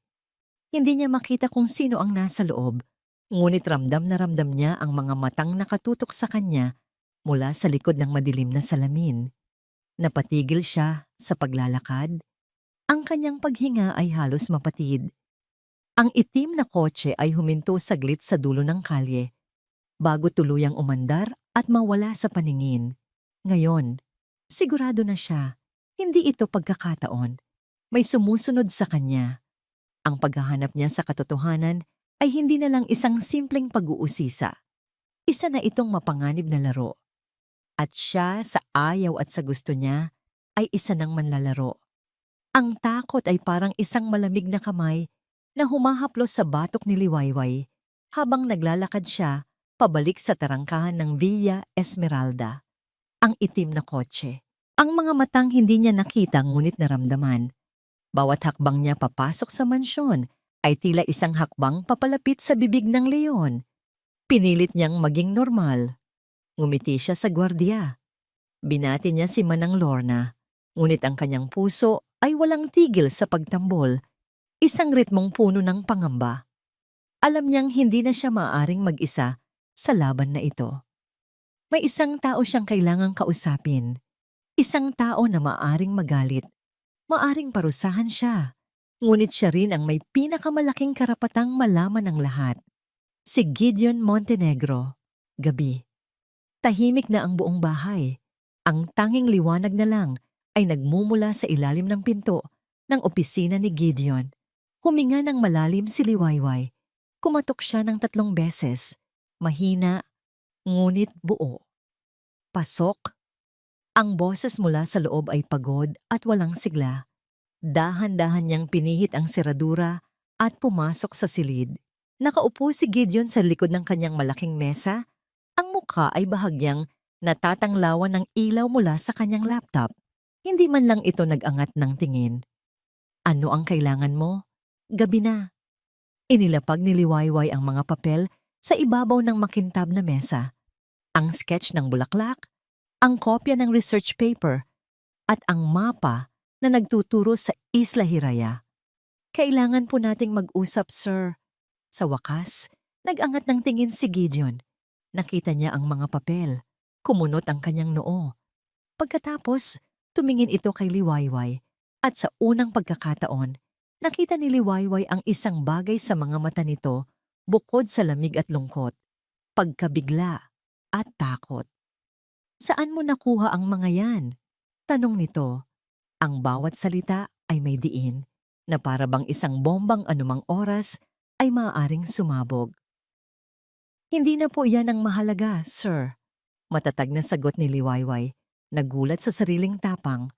Hindi niya makita kung sino ang nasa loob, ngunit ramdam na ramdam niya ang mga matang nakatutok sa kanya mula sa likod ng madilim na salamin. Napatigil siya sa paglalakad. Ang kanyang paghinga ay halos mapatid. Ang itim na kotse ay huminto saglit sa dulo ng kalye, bago tuluyang umandar at mawala sa paningin. Ngayon, sigurado na siya, hindi ito pagkakataon. May sumusunod sa kanya. Ang paghahanap niya sa katotohanan ay hindi na lang isang simpleng pag-uusisa. Isa na itong mapanganib na laro. At siya sa ayaw at sa gusto niya ay isa ng manlalaro. Ang takot ay parang isang malamig na kamay na humahaplos sa batok ni Liwayway habang naglalakad siya pabalik sa tarangkahan ng Villa Esmeralda. Ang itim na kotse. Ang mga matang hindi niya nakita ngunit naramdaman. Bawat hakbang niya papasok sa mansyon ay tila isang hakbang papalapit sa bibig ng leon. Pinilit niyang maging normal. Ngumiti siya sa gwardiya. Binati niya si Manang Lorna. Ngunit ang kanyang puso ay walang tigil sa pagtambol. Isang ritmong puno ng pangamba. Alam niyang hindi na siya maaaring mag-isa sa laban na ito. May isang tao siyang kailangang kausapin. Isang tao na maaaring magalit. Maaring parusahan siya. Ngunit siya rin ang may pinakamalaking karapatang malaman ng lahat. Si Gideon Montenegro. Gabi. Tahimik na ang buong bahay. Ang tanging liwanag na lang ay nagmumula sa ilalim ng pinto ng opisina ni Gideon. Huminga ng malalim si Liwayway. Kumatok siya ng 3 beses. Mahina, ngunit buo. Pasok. Ang boses mula sa loob ay pagod at walang sigla. Dahan-dahan niyang pinihit ang seradura at pumasok sa silid. Nakaupo si Gideon sa likod ng kanyang malaking mesa. Ang mukha ay bahagyang natatanglawan ng ilaw mula sa kanyang laptop. Hindi man lang ito nag-angat ng tingin. Ano ang kailangan mo? Gabi na. Inilapag ni Liwayway ang mga papel sa ibabaw ng makintab na mesa. Ang sketch ng bulaklak, ang kopya ng research paper, at ang mapa na nagtuturo sa Isla Hiraya. Kailangan po nating mag-usap, sir. Sa wakas, nag-angat ng tingin si Gideon. Nakita niya ang mga papel. Kumunot ang kanyang noo. Pagkatapos, tumingin ito kay Liwayway at sa unang pagkakataon, nakita ni Liwayway ang isang bagay sa mga mata nito bukod sa lamig at lungkot, pagkabigla at takot. Saan mo nakuha ang mga yan? Tanong nito. Ang bawat salita ay may diin na para bang isang bombang anumang oras ay maaaring sumabog. Hindi na po yan ang mahalaga, sir. Matatag na sagot ni Liwayway, nagulat sa sariling tapang.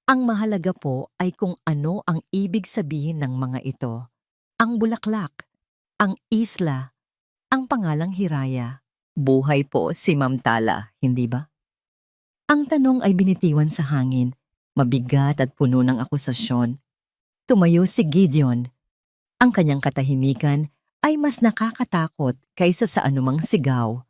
Ang mahalaga po ay kung ano ang ibig sabihin ng mga ito. Ang bulaklak, ang isla, ang pangalang Hiraya. Buhay po si Ma'am Tala, hindi ba? Ang tanong ay binitiwan sa hangin, mabigat at puno ng akusasyon. Tumayo si Gideon. Ang kanyang katahimikan ay mas nakakatakot kaysa sa anumang sigaw.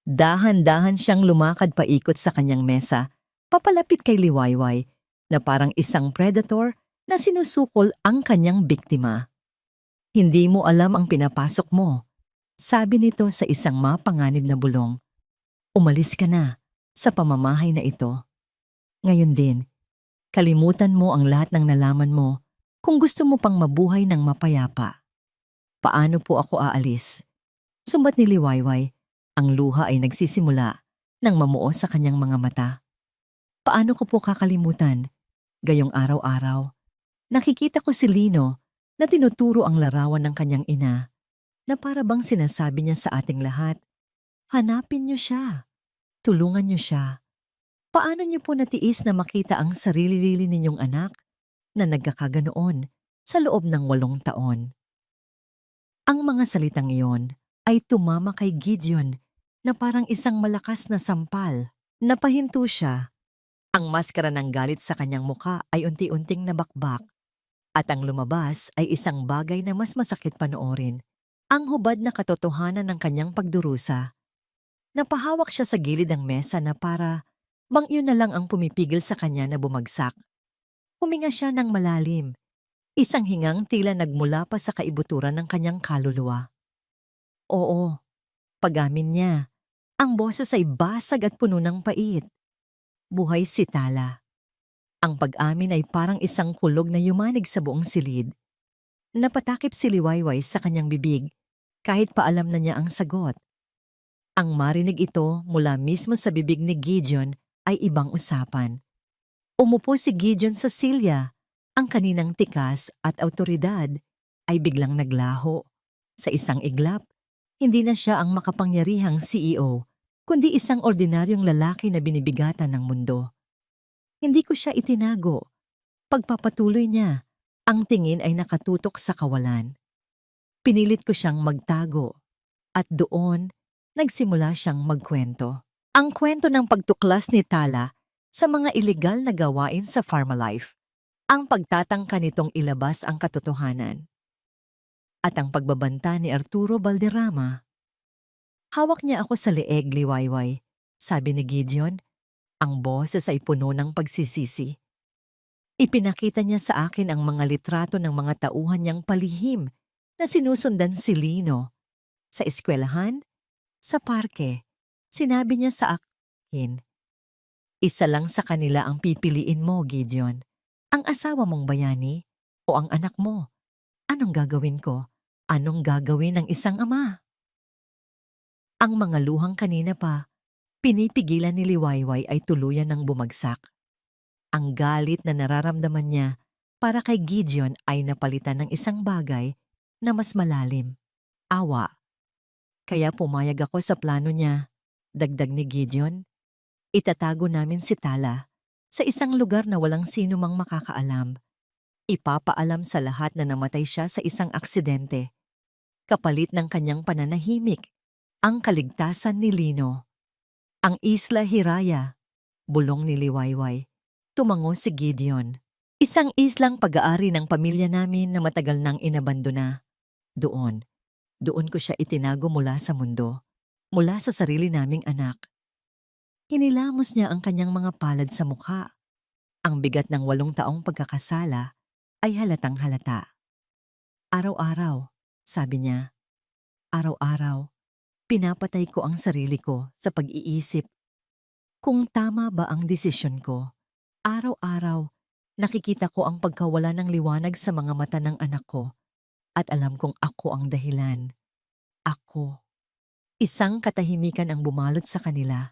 Dahan-dahan siyang lumakad paikot sa kanyang mesa, papalapit kay Liwayway, na parang isang predator na sinusukol ang kanyang biktima. Hindi mo alam ang pinapasok mo, sabi nito sa isang mapanganib na bulong. Umalis ka na sa pamamahay na ito. Ngayon din, kalimutan mo ang lahat ng nalaman mo kung gusto mo pang mabuhay ng mapayapa. Paano po ako aalis? Sumbat ni Liwayway, ang luha ay nagsisimula nang mamuo sa kanyang mga mata. Paano ko po kakalimutan? Gayong araw-araw, nakikita ko si Lino na tinuturo ang larawan ng kanyang ina na para bang sinasabi niya sa ating lahat, hanapin niyo siya, tulungan niyo siya. Paano niyo po natiis na makita ang sarili-rili ninyong anak na nagkakaganoon sa loob ng 8 taon? Ang mga salitang iyon ay tumama kay Gideon na parang isang malakas na sampal. Napahinto siya. Ang maskara ng galit sa kanyang muka ay unti-unting nabakbak at ang lumabas ay isang bagay na mas masakit panoorin. Ang hubad na katotohanan ng kanyang pagdurusa. Napahawak siya sa gilid ng mesa na para bang iyon na lang ang pumipigil sa kanya na bumagsak. Huminga siya ng malalim. Isang hingang tila nagmula pa sa kaibuturan ng kanyang kaluluwa. Oo, pag-amin niya. Ang boses ay basag at puno ng pait. Buhay si Tala. Ang pag-amin ay parang isang kulog na yumanig sa buong silid. Napatakip si Liwayway sa kanyang bibig kahit pa alam na niya ang sagot. Ang marinig ito mula mismo sa bibig ni Gideon ay ibang usapan. Umupo si Gideon sa silya. Ang kaninang tikas at awtoridad ay biglang naglaho. Sa isang iglap, hindi na siya ang makapangyarihang CEO, kundi isang ordinaryong lalaki na binibigatan ng mundo. Hindi ko siya itinago. Pagpapatuloy niya, ang tingin ay nakatutok sa kawalan. Pinilit ko siyang magtago at doon nagsimula siyang magkwento. Ang kwento ng pagtuklas ni Tala sa mga ilegal na gawain sa Pharmalife. ang pagtatangka nitong ilabas ang katotohanan, at ang pagbabanta ni Arturo Valderrama. Hawak niya ako sa leeg, liwayway, sabi ni Gideon. Ang boses ay puno ng pagsisisi. Ipinakita niya sa akin ang mga litrato ng mga tauhan niyang palihim na sinusundan si Lino. Sa eskwelahan, sa parke, sinabi niya sa akin, isa lang sa kanila ang pipiliin mo, Gideon. Ang asawa mong bayani o ang anak mo. Anong gagawin ko? Anong gagawin ng isang ama? Ang mga luhang kanina pa, pinipigilan ni Liwayway ay tuluyan ng bumagsak. Ang galit na nararamdaman niya para kay Gideon ay napalitan ng isang bagay na mas malalim. Awa. Kaya pumayag ako sa plano niya. Dagdag ni Gideon, itatago namin si Tala sa isang lugar na walang sino mang makakaalam. Ipapaalam sa lahat na namatay siya sa isang aksidente. Kapalit ng kanyang pananahimik, ang kaligtasan ni Lino. Ang Isla Hiraya, bulong ni Liwayway. Tumango si Gideon. Isang islang pag-aari ng pamilya namin na matagal nang inabandona. Doon ko siya itinago mula sa mundo, mula sa sarili naming anak. Hinilamos niya ang kanyang mga palad sa mukha. Ang bigat ng 8 taong pagkakasala ay halatang halata. Araw-araw, sabi niya, araw-araw, pinapatay ko ang sarili ko sa pag-iisip. Kung tama ba ang desisyon ko, araw-araw, nakikita ko ang pagkawala ng liwanag sa mga mata ng anak ko at alam kong ako ang dahilan. Ako. Isang katahimikan ang bumalot sa kanila.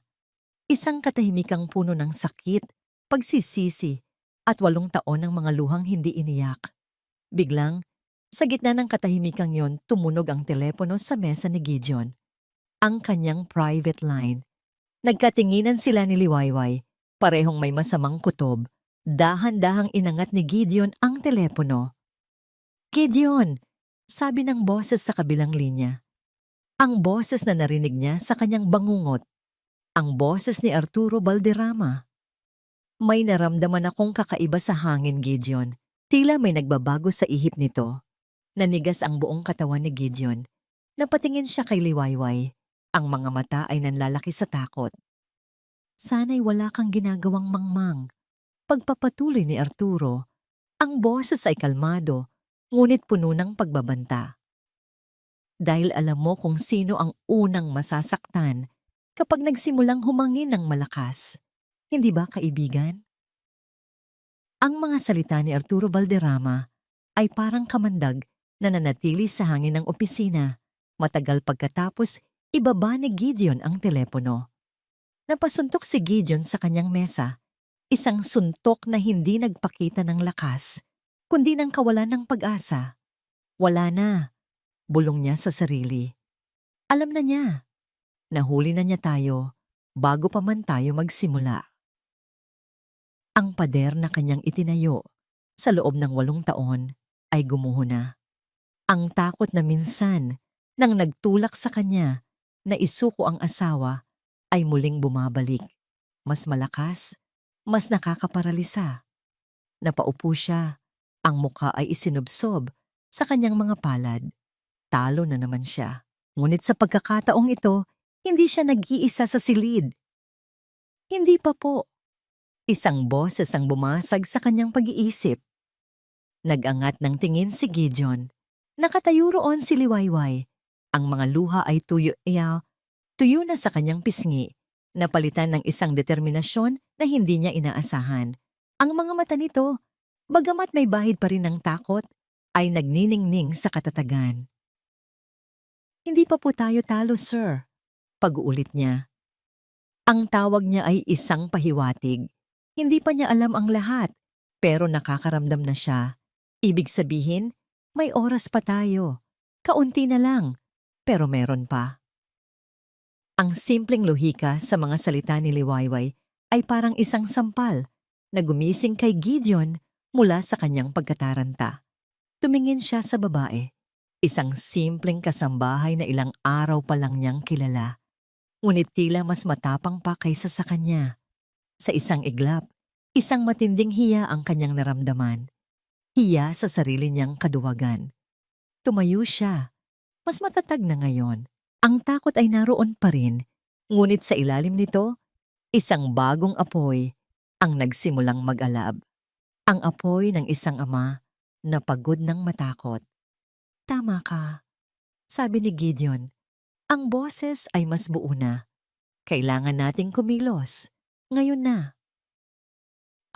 Isang katahimikang puno ng sakit, pagsisisi, at 8 taon ng mga luhang hindi iniyak. Biglang, sa gitna ng katahimikang yon, tumunog ang telepono sa mesa ni Gideon. Ang kanyang private line. Nagkatinginan sila ni Liwayway, parehong may masamang kutob. Dahan-dahang inangat ni Gideon ang telepono. Gideon, sabi ng boses sa kabilang linya. Ang boses na narinig niya sa kanyang bangungot. Ang boses ni Arturo Valderrama. May naramdaman akong kakaiba sa hangin, Gideon. Tila may nagbabago sa ihip nito. Nanigas ang buong katawan ni Gideon. Napatingin siya kay Liwayway. Ang mga mata ay nanlalaki sa takot. Sana'y wala kang ginagawang mangmang. Pagpapatuloy ni Arturo, ang boses ay kalmado, ngunit puno ng pagbabanta. Dahil alam mo kung sino ang unang masasaktan kapag nagsimulang humangin ng malakas. Hindi ba, kaibigan? Ang mga salita ni Arturo Valderrama ay parang kamandag na nanatili sa hangin ng opisina. Matagal pagkatapos, ibaba ni Gideon ang telepono. Napasuntok si Gideon sa kanyang mesa. Isang suntok na hindi nagpakita ng lakas, kundi ng kawalan ng pag-asa. Wala na, bulong niya sa sarili. Alam na niya. Nahuli na niya tayo bago pa man tayo magsimula. Ang pader na kanyang itinayo sa loob ng 8 taon ay gumuho na. Ang takot na minsan nang nagtulak sa kanya na isuko ang asawa ay muling bumabalik. Mas malakas, mas nakakaparalisa. Napaupo siya, ang mukha ay isinubsob sa kanyang mga palad. Talo na naman siya. Ngunit sa pagkakataong ito, hindi siya nag-iisa sa silid. Hindi pa po. Isang boses ang bumasag sa kanyang pag-iisip. Nag-angat ng tingin si Gideon. Nakatayo roon si Liwayway. Ang mga luha ay tuyo na sa kanyang pisngi, napalitan ng isang determinasyon na hindi niya inaasahan. Ang mga mata nito, bagamat may bahid pa rin ng takot, ay nagniningning sa katatagan. Hindi pa po tayo talo, sir. Pag-uulit niya. Ang tawag niya ay isang pahiwatig. Hindi pa niya alam ang lahat, pero nakakaramdam na siya. Ibig sabihin, may oras pa tayo. Kaunti na lang, pero meron pa. Ang simpleng lohika sa mga salita ni Liwayway ay parang isang sampal na gumising kay Gideon mula sa kanyang pagkataranta. Tumingin siya sa babae, isang simpleng kasambahay na ilang araw pa lang niyang kilala. Ngunit tila mas matapang pa kaysa sa kanya. Sa isang iglap, Isang matinding hiya ang kanyang naramdaman. Hiya sa sarili niyang kaduwagan. Tumayo siya. Mas matatag na ngayon. Ang takot ay naroon pa rin, ngunit sa ilalim nito, isang bagong apoy ang nagsimulang mag-alab. Ang apoy ng isang ama na pagod ng matakot. Tama ka, sabi ni Gideon. Ang boses ay mas buo na. Kailangan nating kumilos. Ngayon na.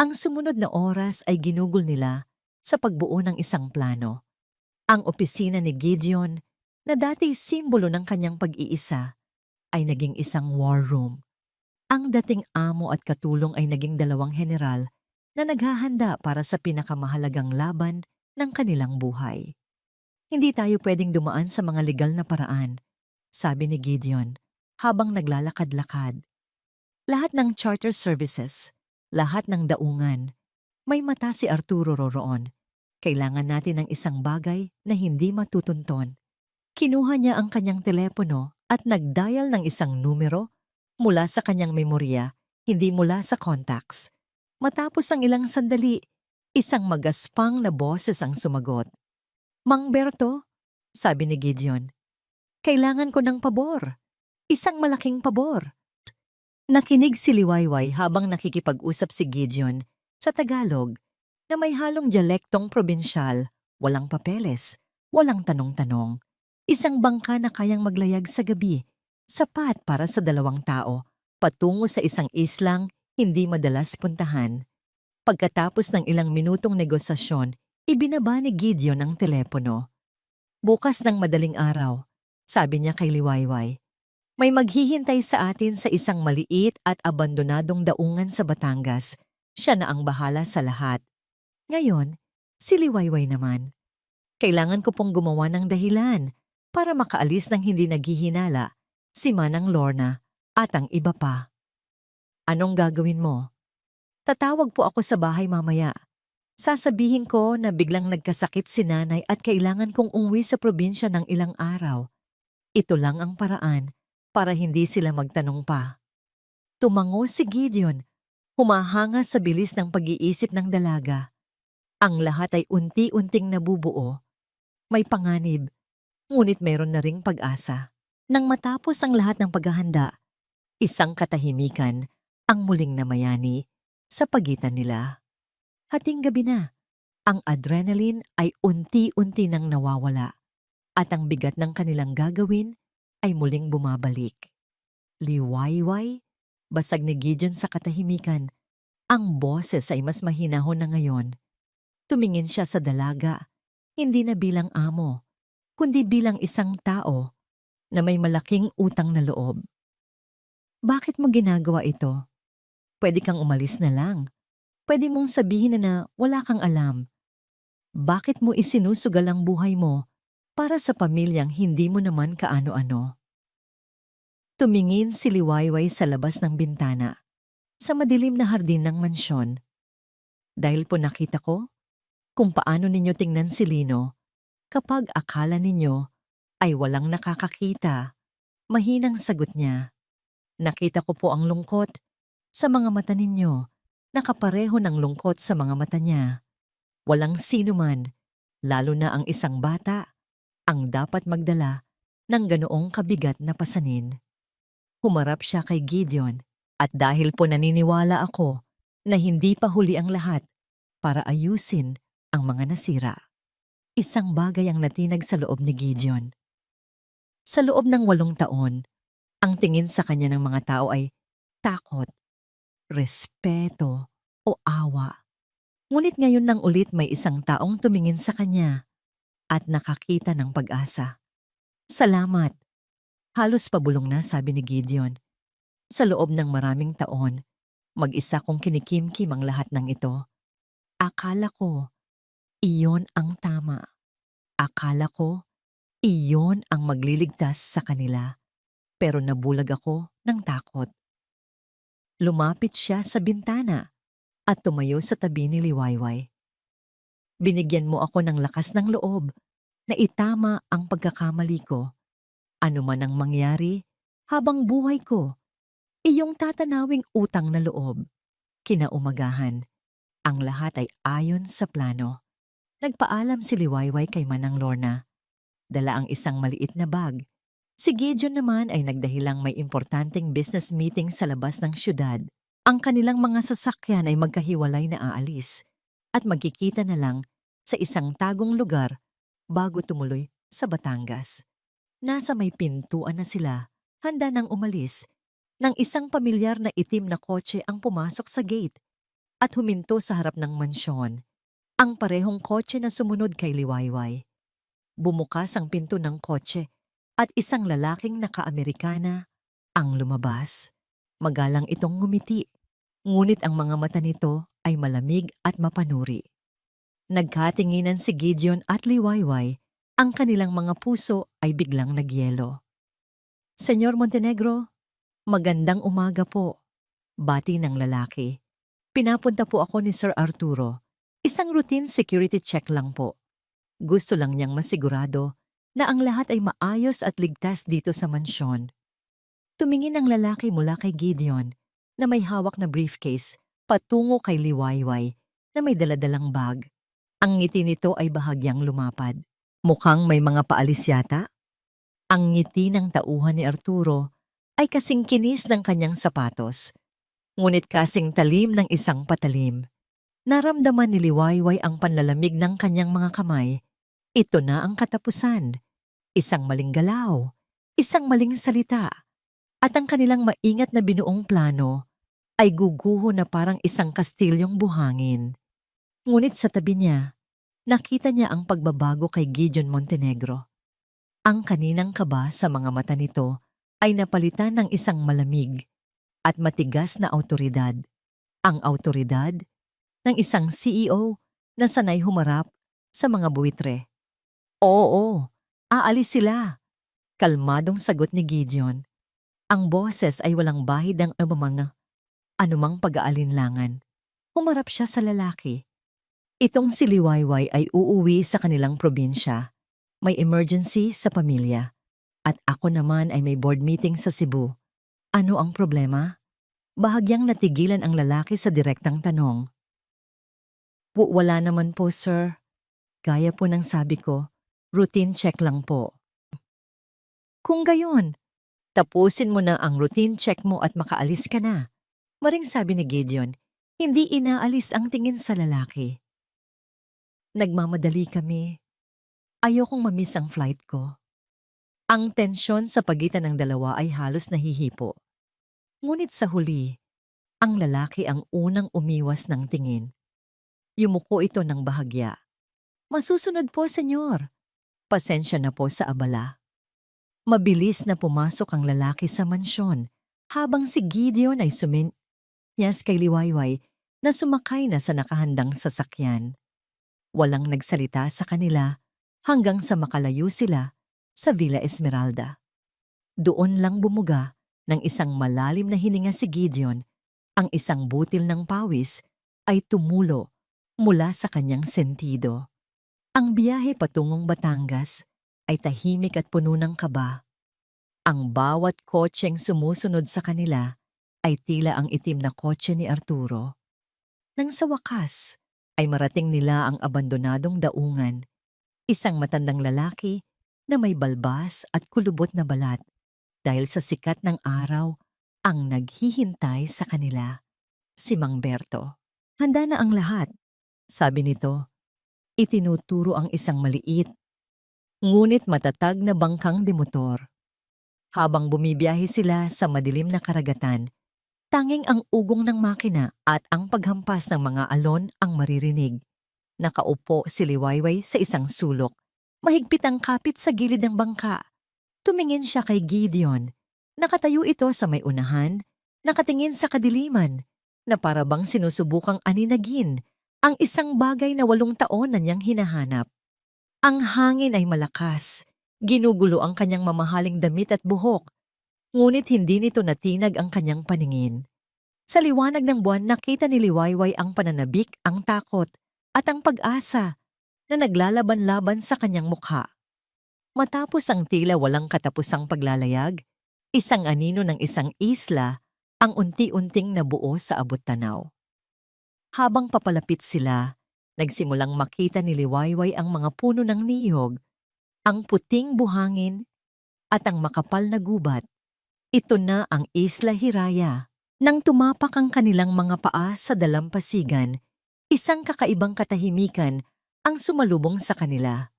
Ang sumunod na oras ay ginugol nila sa pagbuo ng isang plano. Ang opisina ni Gideon, na dati simbolo ng kanyang pag-iisa, ay naging isang war room. Ang dating amo at katulong ay naging dalawang general na naghahanda para sa pinakamahalagang laban ng kanilang buhay. Hindi tayo pwedeng dumaan sa mga legal na paraan, sabi ni Gideon habang naglalakad-lakad. Lahat ng charter services, lahat ng daungan, may mata si Arturo roroon. Kailangan natin ng isang bagay na hindi matutunton. Kinuha niya ang kanyang telepono at nag-dial ng isang numero mula sa kanyang memorya, hindi mula sa contacts. Matapos ang ilang sandali, isang magaspang na boses ang sumagot. Mang Berto, sabi ni Gideon, kailangan ko ng pabor. Isang malaking pabor. Nakinig si Liwayway habang nakikipag-usap si Gideon sa Tagalog na may halong dialektong probinsyal, walang papeles, walang tanong-tanong. Isang bangka na kayang maglayag sa gabi, sapat para sa 2 tao, patungo sa isang islang hindi madalas puntahan. Pagkatapos ng ilang minutong negosasyon, ibinaba ni Gideon ang telepono. Bukas ng madaling araw, sabi niya kay Liwayway, may maghihintay sa atin sa isang maliit at abandonadong daungan sa Batangas. Siya na ang bahala sa lahat. Ngayon, si Liwayway naman. Kailangan ko pong gumawa ng dahilan para makaalis ng hindi naghihinala si Manang Lorna at ang iba pa. Anong gagawin mo? Tatawag po ako sa bahay mamaya. Sasabihin ko na biglang nagkasakit si nanay at kailangan kong umuwi sa probinsya ng ilang araw. Ito lang ang paraan para hindi sila magtanong pa. Tumango si Gideon, humahanga sa bilis ng pag-iisip ng dalaga. Ang lahat ay unti-unting nabubuo. May panganib, ngunit mayroon na ring pag-asa. Nang matapos ang lahat ng paghahanda, isang katahimikan ang muling namayani sa pagitan nila. Hating gabi na, ang adrenaline ay unti-unti nang nawawala at ang bigat ng kanilang gagawin ay muling bumabalik. Liwayway, basag ni Gideon sa katahimikan. Ang boses ay mas mahinahon na ngayon. Tumingin siya sa dalaga, hindi na bilang amo, kundi bilang isang tao na may malaking utang na loob. Bakit mo ginagawa ito? Pwede kang umalis na lang. Pwede mong sabihin na wala kang alam. Bakit mo isinusugal ang buhay mo para sa pamilyang hindi mo naman kaano-ano? Tumingin si Liwayway sa labas ng bintana, sa madilim na hardin ng mansyon. Dahil po nakita ko kung paano ninyo tingnan si Lino kapag akala ninyo ay walang nakakakita. Mahinang sagot niya. Nakita ko po ang lungkot sa mga mata ninyo. Nakapareho ng lungkot sa mga mata niya. Walang sino man, lalo na ang isang bata, ang dapat magdala ng ganoong kabigat na pasanin. Humarap siya kay Gideon at dahil po naniniwala ako na hindi pa huli ang lahat para ayusin ang mga nasira. Isang bagay ang natinag sa loob ni Gideon. Sa loob ng 8 taon, ang tingin sa kanya ng mga tao ay takot, respeto o awa. Ngunit ngayon nang ulit may isang taong tumingin sa kanya at nakakita ng pag-asa. Salamat. Halos pabulong na, sabi ni Gideon. Sa loob ng maraming taon, mag-isa kong kinikimkim ang lahat ng ito. Akala ko, iyon ang tama. Akala ko, iyon ang magliligtas sa kanila. Pero nabulag ako ng takot. Lumapit siya sa bintana at tumayo sa tabi ni Liwayway. Binigyan mo ako ng lakas ng loob na itama ang pagkakamali ko. Ano man ang mangyari, habang buhay ko, iyong tatanawing utang na loob. Kinaumagahan, Ang lahat ay ayon sa plano. Nagpaalam si Liwayway kay Manang Lorna. Dala ang isang maliit na bag. Si Gideon naman ay nagdahilang may importanteng business meeting sa labas ng syudad. Ang kanilang mga sasakyan ay magkahiwalay na aalis at magkikita na lang sa isang tagong lugar bago tumuloy sa Batangas. Nasa may pintuan na sila, handa nang umalis, nang isang pamilyar na itim na kotse ang pumasok sa gate at huminto sa harap ng mansyon. Ang parehong kotse na sumunod kay Liwayway. Bumukas ang pinto ng kotse at isang lalaking naka-Amerikana ang lumabas. Magalang itong ngumiti, ngunit ang mga mata nito ay malamig at mapanuri. Nagkatinginan si Gideon at Liwayway, ang kanilang mga puso ay biglang nagyelo. Senyor Montenegro, magandang umaga po. Bati ng lalaki. Pinapunta po ako ni Sir Arturo. Isang routine security check lang po. Gusto lang niyang masigurado na ang lahat ay maayos at ligtas dito sa mansyon. Tumingin ang lalaki mula kay Gideon na may hawak na briefcase patungo kay Liwayway na may daladalang bag. Ang ngiti nito ay bahagyang lumapad. Mukhang may mga paalis yata. Ang ngiti ng tauhan ni Arturo ay kasing kinis ng kanyang sapatos, ngunit kasing talim ng isang patalim. Naramdaman ni Liwayway ang panlalamig ng kanyang mga kamay. Ito na ang katapusan. Isang maling galaw, isang maling salita, at ang kanilang maingat na binuong plano ay guguho na parang isang kastilyong buhangin. Ngunit sa tabi niya, nakita niya ang pagbabago kay Gideon Montenegro. Ang kaninang kaba sa mga mata nito ay napalitan ng isang malamig at matigas na awtoridad. Ang awtoridad ng isang CEO na sanay humarap sa mga buwitre. Oo, aalis sila. Kalmadong sagot ni Gideon. Ang boses ay walang bahid ng anumang pag-aalinlangan. Humarap siya sa lalaki. Itong si Liwayway ay uuwi sa kanilang probinsya. May emergency sa pamilya. At ako naman ay may board meeting sa Cebu. Ano ang problema? Bahagyang natigilan ang lalaki sa direktang tanong. Wala naman po, sir. Gaya po ng sabi ko, routine check lang po. Kung gayon, tapusin mo na ang routine check mo at makaalis ka na. Maring sabi ni Gideon, hindi inaalis ang tingin sa lalaki. Nagmamadali kami. Ayokong mamiss ang flight ko. Ang tensyon sa pagitan ng dalawa ay halos nahihipo. Ngunit sa huli, ang lalaki ang unang umiwas ng tingin. Yumuko ito ng bahagya. Masusunod po, senyor. Pasensya na po sa abala. Mabilis na pumasok ang lalaki sa mansyon habang si Gideon ay suminyas kay Liwayway na sumakay na sa nakahandang sasakyan. Walang nagsalita sa kanila hanggang sa makalayo sila sa Villa Esmeralda. Doon lang bumuga ng isang malalim na hininga si Gideon. Ang isang butil ng pawis ay tumulo mula sa kanyang sentido. Ang biyahe patungong Batangas ay tahimik at puno ng kaba. Ang bawat kotseng sumusunod sa kanila ay tila ang itim na kotse ni Arturo. Nang sa wakas ay marating nila ang abandonadong daungan, isang matandang lalaki na may balbas at kulubot na balat dahil sa sikat ng araw ang naghihintay sa kanila, si Mang Berto. Handa na ang lahat, sabi nito. Itinuturo ang isang maliit, ngunit matatag na bangkang demotor. Habang bumibiyahe sila sa madilim na karagatan, tanging ang ugong ng makina at ang paghampas ng mga alon ang maririnig. Nakaupo si Liwayway sa isang sulok. Mahigpit ang kapit sa gilid ng bangka. Tumingin siya kay Gideon. Nakatayo ito sa may unahan, nakatingin sa kadiliman, na para bang sinusubukang aninagin ang isang bagay na 8 taon na niyang hinahanap. Ang hangin ay malakas, ginugulo ang kanyang mamahaling damit at buhok, ngunit hindi nito natinag ang kanyang paningin. Sa liwanag ng buwan nakita ni Liwayway ang pananabik, ang takot, at ang pag-asa na naglalaban-laban sa kanyang mukha. Matapos ang tila walang katapusang paglalayag, isang anino ng isang isla ang unti-unting nabuo sa abot-tanaw. Habang papalapit sila, nagsimulang makita ni Liwayway ang mga puno ng niyog, ang puting buhangin at ang makapal na gubat. Ito na ang Isla Hiraya. Nang tumapak ang kanilang mga paa sa dalampasigan, isang kakaibang katahimikan ang sumalubong sa kanila.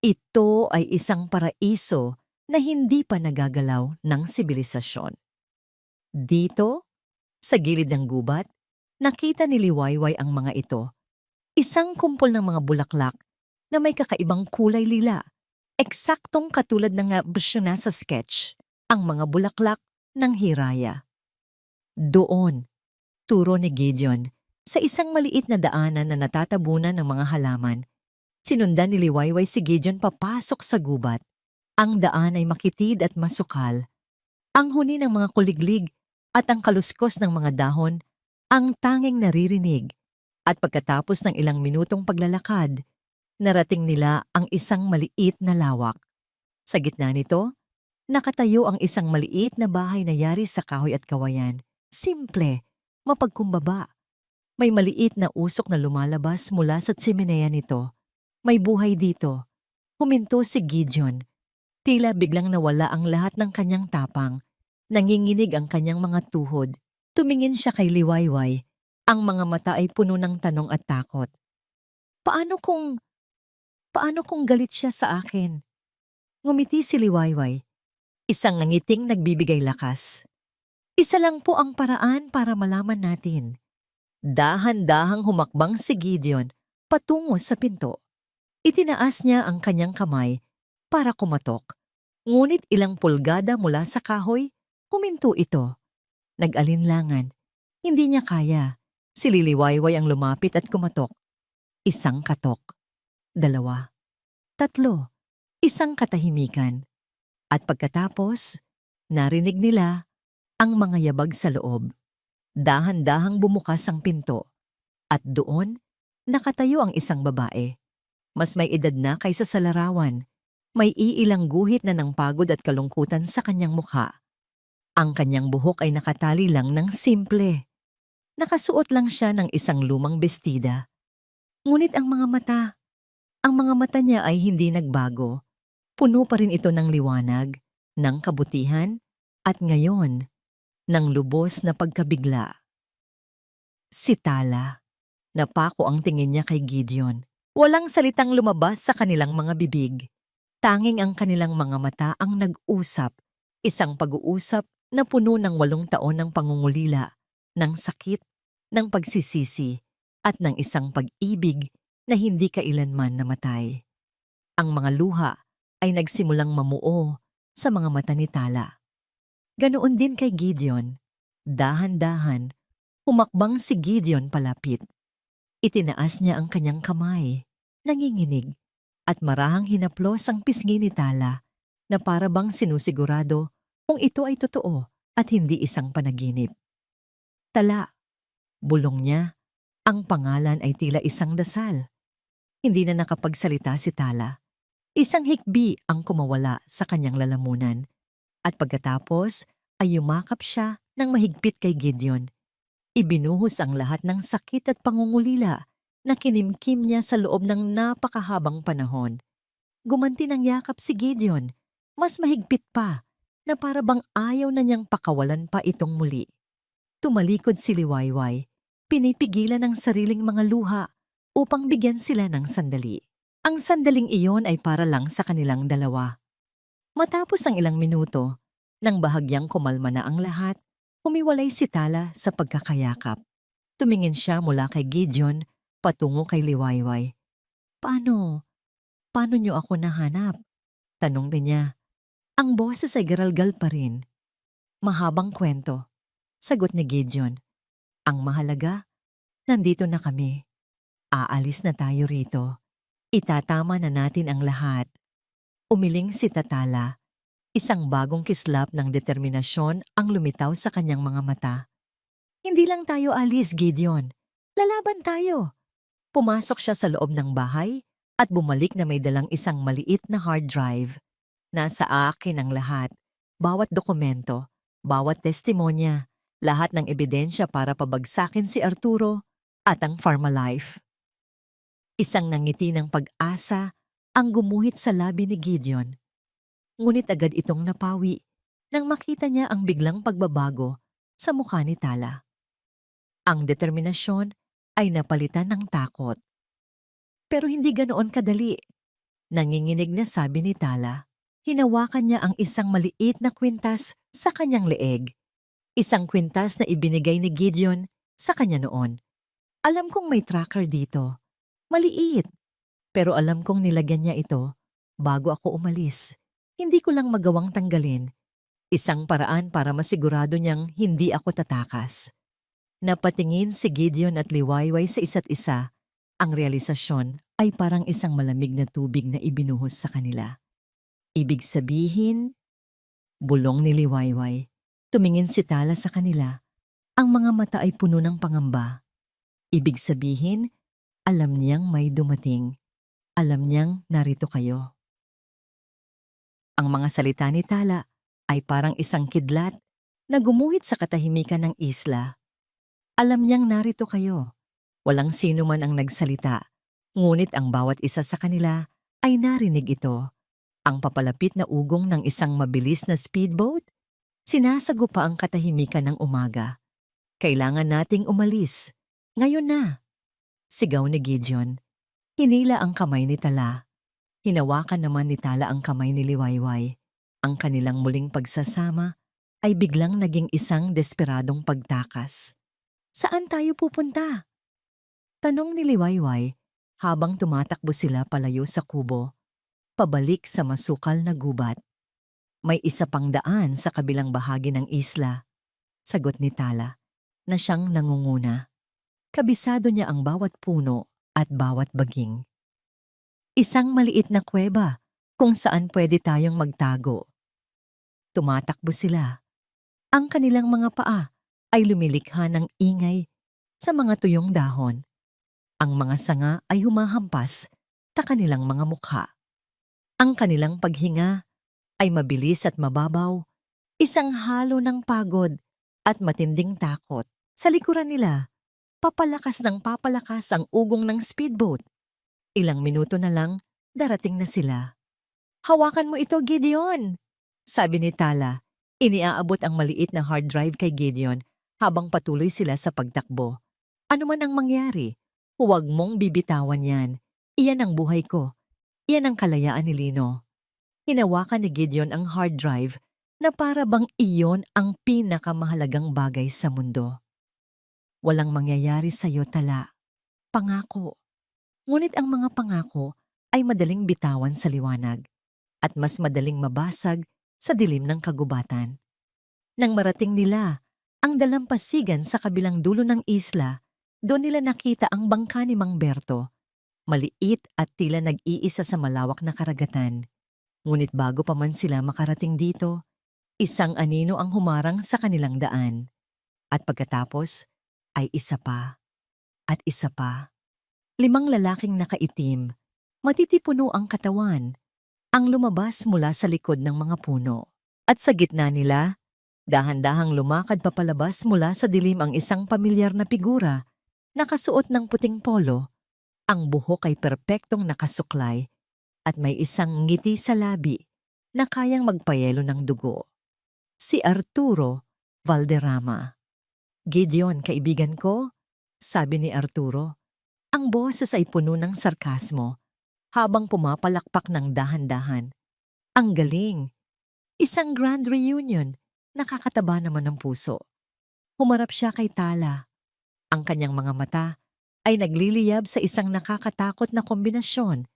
Ito ay isang paraiso na hindi pa nagagalaw ng sibilisasyon. Dito, sa gilid ng gubat, nakita ni Liwayway ang mga ito. Isang kumpol ng mga bulaklak na may kakaibang kulay lila. Eksaktong katulad ng na sa sketch, ang mga bulaklak ng Hiraya. Doon, turo ni Gideon, sa isang maliit na daanan na natatabunan ng mga halaman. Sinundan ni Liwayway si Gideon papasok sa gubat. Ang daan ay makitid at masukal. Ang huni ng mga kuliglig at ang kaluskos ng mga dahon ang tanging naririnig. At pagkatapos ng ilang minutong paglalakad, narating nila ang isang maliit na lawak. Sa gitna nito, nakatayo ang isang maliit na bahay na yari sa kahoy at kawayan. Simple, mapagkumbaba. May maliit na usok na lumalabas mula sa tsimeneya nito. May buhay dito. Huminto si Gideon. Tila biglang nawala ang lahat ng kanyang tapang. Nanginginig ang kanyang mga tuhod. Tumingin siya kay Liwayway. Ang mga mata ay puno ng tanong at takot. Paano kung galit siya sa akin? Ngumiti si Liwayway. Isang ngiting nagbibigay lakas. Isa lang po ang paraan para malaman natin. Dahan-dahang humakbang si Gideon patungo sa pinto. Itinaas niya ang kanyang kamay para kumatok. Ngunit ilang pulgada mula sa kahoy, huminto ito. Nag-alinlangan. Hindi niya kaya. Si Liwayway ang lumapit at kumatok. Isang katok. 2. 3. Isang katahimikan. At pagkatapos, narinig nila ang mga yabag sa loob. Dahan-dahang bumukas ang pinto. At doon, nakatayo ang isang babae. Mas may edad na kaysa sa larawan. May iilang guhit na ng pagod at kalungkutan sa kanyang mukha. Ang kanyang buhok ay nakatali lang ng simple. Nakasuot lang siya ng isang lumang bestida. Ngunit ang mga mata niya ay hindi nagbago. Puno pa rin ito ng liwanag, ng kabutihan, at ngayon, ng lubos na pagkabigla. Si Tala. Napako ang tingin niya kay Gideon. Walang salitang lumabas sa kanilang mga bibig. Tanging ang kanilang mga mata ang nag-usap. Isang pag-uusap na puno ng 8 taon ng pangungulila, ng sakit, ng pagsisisi, at ng isang pag-ibig na hindi kailanman namatay. Ang mga luha ay nagsimulang mamuo sa mga mata ni Tala. Ganoon din kay Gideon. Dahan-dahan, humakbang si Gideon palapit. Itinaas niya ang kanyang kamay, nanginginig, at marahang hinaplos ang pisngi ni Tala na para bang sinusigurado kung ito ay totoo at hindi isang panaginip. Tala, bulong niya, ang pangalan ay tila isang dasal. Hindi na nakapagsalita si Tala. Isang hikbi ang kumawala sa kanyang lalamunan. At pagkatapos ay yumakap siya ng mahigpit kay Gideon. Ibinuhos ang lahat ng sakit at pangungulila na kinimkim niya sa loob ng napakahabang panahon. Gumanti ng yakap si Gideon, mas mahigpit pa, na para bang ayaw na niyang pakawalan pa itong muli. Tumalikod si Liwayway, pinipigilan ang sariling mga luha upang bigyan sila ng sandali. Ang sandaling iyon ay para lang sa kanilang dalawa. Matapos ang ilang minuto, nang bahagyang kumalma na ang lahat, humiwalay si Tala sa pagkakayakap. Tumingin siya mula kay Gideon patungo kay Liwayway. Paano niyo ako nahanap? Tanong din niya. Ang boses ay garalgal pa rin. Mahabang kwento. Sagot ni Gideon. Ang mahalaga, nandito na kami. Aalis na tayo rito. Itatama na natin ang lahat. Umiling si Tatala. Isang bagong kislap ng determinasyon ang lumitaw sa kanyang mga mata. Hindi lang tayo alis, Gideon. Lalaban tayo. Pumasok siya sa loob ng bahay at bumalik na may dalang isang maliit na hard drive. Nasa akin ang lahat. Bawat dokumento, bawat testimonya, lahat ng ebidensya para pabagsakin si Arturo at ang Pharmalife. Isang nangiti ng pag-asa ang gumuhit sa labi ni Gideon. Ngunit agad itong napawi nang makita niya ang biglang pagbabago sa mukha ni Tala. Ang determinasyon ay napalitan ng takot. Pero hindi ganoon kadali. Nanginginig na sabi ni Tala. Hinawakan niya ang isang maliit na kwintas sa kanyang leeg. Isang kwintas na ibinigay ni Gideon sa kanya noon. Alam kong may tracker dito. Maliit. Pero alam kong nilagyan niya ito bago ako umalis. Hindi ko lang magawang tanggalin. Isang paraan para masigurado niyang hindi ako tatakas. Napatingin si Gideon at Liwayway sa isa't isa. Ang realisasyon ay parang isang malamig na tubig na ibinuhos sa kanila. Ibig sabihin, bulong ni Liwayway. Tumingin si Tala sa kanila. Ang mga mata ay puno ng pangamba. Ibig sabihin, alam niyang may dumating. Alam niyang narito kayo. Ang mga salita ni Tala ay parang isang kidlat na gumuhit sa katahimikan ng isla. Alam niyang narito kayo. Walang sino man ang nagsalita, ngunit ang bawat isa sa kanila ay narinig ito. Ang papalapit na ugong ng isang mabilis na speedboat, sinasagupa ang katahimikan ng umaga. Kailangan nating umalis. Ngayon na. Sigaw ni Gideon. Hinila ang kamay ni Tala. Hinawakan naman ni Tala ang kamay ni Liwayway. Ang kanilang muling pagsasama ay biglang naging isang desperadong pagtakas. Saan tayo pupunta? Tanong ni Liwayway habang tumatakbo sila palayo sa kubo, pabalik sa masukal na gubat. May isa pang daan sa kabilang bahagi ng isla. Sagot ni Tala na siyang nangunguna. Kabisado niya ang bawat puno at bawat baging. Isang maliit na kuweba kung saan pwede tayong magtago. Tumatakbo sila. Ang kanilang mga paa ay lumilikha ng ingay sa mga tuyong dahon. Ang mga sanga ay humahampas sa kanilang mga mukha. Ang kanilang paghinga ay mabilis at mababaw, isang halo ng pagod at matinding takot. Sa likuran nila, papalakas ng papalakas ang ugong ng speedboat. Ilang minuto na lang, darating na sila. Hawakan mo ito, Gideon! Sabi ni Tala. Iniaabot ang maliit na hard drive kay Gideon habang patuloy sila sa pagtakbo. Ano man ang mangyari, huwag mong bibitawan yan. Iyan ang buhay ko. Iyan ang kalayaan ni Lino. Hinawakan ni Gideon ang hard drive na para bang iyon ang pinakamahalagang bagay sa mundo. Walang mangyayari sa'yo, Tala. Pangako. Ngunit ang mga pangako ay madaling bitawan sa liwanag at mas madaling mabasag sa dilim ng kagubatan. Nang marating nila ang dalampasigan sa kabilang dulo ng isla, doon nila nakita ang bangka ni Mang Berto. Maliit at tila nag-iisa sa malawak na karagatan. Ngunit bago pa man sila makarating dito, isang anino ang humarang sa kanilang daan. At pagkatapos ay isa pa at isa pa. 5 lalaking nakaitim, matitipuno ang katawan, ang lumabas mula sa likod ng mga puno. At sa gitna nila, dahan-dahang lumakad papalabas mula sa dilim ang isang pamilyar na figura, nakasuot ng puting polo. Ang buhok ay perpektong nakasuklay at may isang ngiti sa labi na kayang magpayelo ng dugo. Si Arturo Valderrama. Gideon, kaibigan ko, sabi ni Arturo. Ang boses ay puno ng sarkasmo habang pumapalakpak ng dahan-dahan. Ang galing! Isang grand reunion, nakakataba naman ng puso. Humarap siya kay Tala. Ang kanyang mga mata ay nagliliyab sa isang nakakatakot na kombinasyon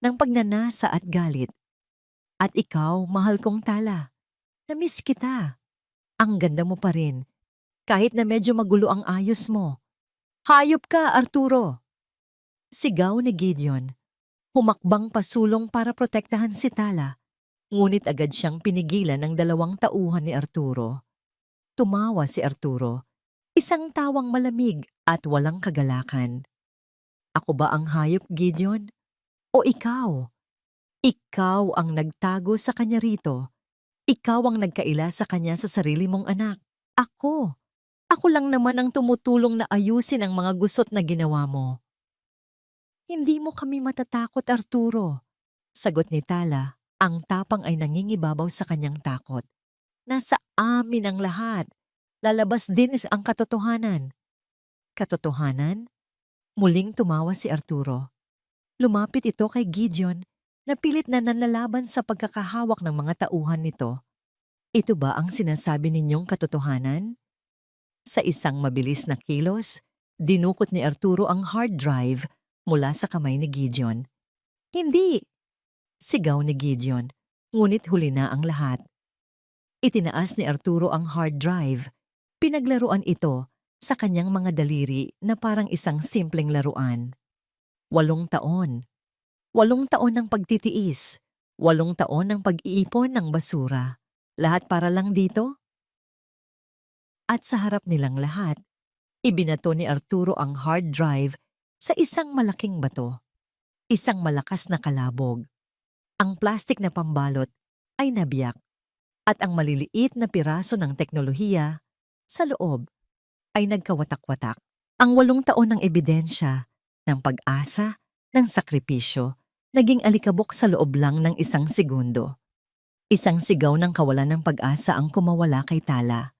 ng pagnanasa at galit. At ikaw, mahal kong Tala, na-miss kita. Ang ganda mo pa rin, kahit na medyo magulo ang ayos mo. Hayop ka, Arturo! Sigaw ni Gideon. Humakbang pasulong para protektahan si Tala, ngunit agad siyang pinigilan ng 2 tauhan ni Arturo. Tumawa si Arturo, isang tawang malamig at walang kagalakan. Ako ba ang hayop, Gideon? O ikaw? Ikaw ang nagtago sa kanya rito. Ikaw ang nagkaila sa kanya sa sarili mong anak. Ako. Ako lang naman ang tumutulong na ayusin ang mga gusot na ginawa mo. Hindi mo kami matatakot, Arturo. Sagot ni Tala, ang tapang ay nangingibabaw sa kanyang takot. Nasa amin ang lahat. Lalabas din ang katotohanan. Katotohanan? Muling tumawa si Arturo. Lumapit ito kay Gideon na pilit na nanlalaban sa pagkakahawak ng mga tauhan nito. Ito ba ang sinasabi ninyong katotohanan? Sa isang mabilis na kilos, dinukot ni Arturo ang hard drive mula sa kamay ni Gideon. Hindi! Sigaw ni Gideon, ngunit huli na ang lahat. Itinaas ni Arturo ang hard drive. Pinaglaruan ito sa kanyang mga daliri na parang isang simpleng laruan. 8 taon. 8 taon ng pagtitiis. 8 taon ng pag-iipon ng basura. Lahat para lang dito? At sa harap nilang lahat, ibinato ni Arturo ang hard drive sa isang malaking bato. Isang malakas na kalabog. Ang plastik na pambalot ay nabiyak at ang maliliit na piraso ng teknolohiya sa loob ay nagkawatak-watak. Ang 8 taon ng ebidensya, ng pag-asa, ng sakripisyo, naging alikabok sa loob lang ng isang segundo. Isang sigaw ng kawalan ng pag-asa ang kumawala kay Tala.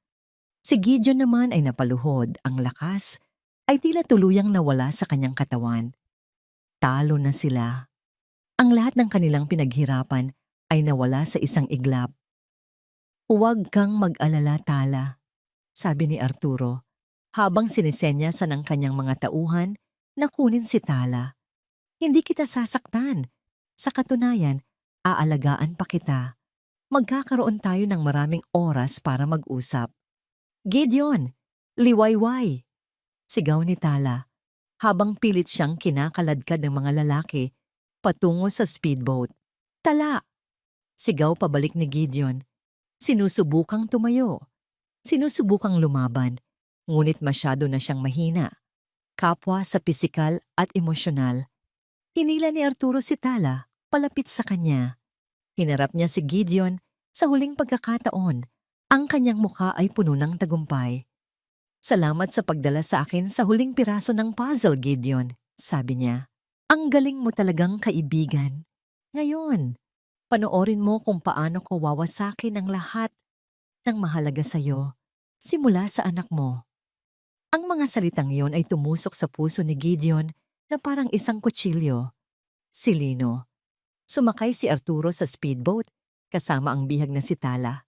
Si Gideon naman ay napaluhod, ang lakas ay tila tuluyang nawala sa kanyang katawan. Talo na sila. Ang lahat ng kanilang pinaghirapan ay nawala sa isang iglap. Huwag kang mag-alala, Tala, sabi ni Arturo, habang sinisenyasan ng kanyang mga tauhan na kunin si Tala. Hindi kita sasaktan. Sa katunayan, aalagaan pa kita. Magkakaroon tayo ng maraming oras para mag-usap. Gideon, liwayway! Sigaw ni Tala, habang pilit siyang kinakaladkad ng mga lalaki patungo sa speedboat. Tala! Sigaw pabalik ni Gideon. Sinusubukang tumayo. Sinusubukang lumaban, ngunit masyado na siyang mahina. Kapwa sa pisikal at emosyonal. Hinila ni Arturo si Tala palapit sa kanya. Hinarap niya si Gideon sa huling pagkakataon. Ang kanyang mukha ay puno ng tagumpay. Salamat sa pagdala sa akin sa huling piraso ng puzzle, Gideon, sabi niya. Ang galing mo talagang kaibigan. Ngayon, panoorin mo kung paano ko wawasakin ang lahat ng mahalaga sa'yo, simula sa anak mo. Ang mga salitang yon ay tumusok sa puso ni Gideon na parang isang kutsilyo. Si Lino. Sumakay si Arturo sa speedboat kasama ang bihag na si Tala.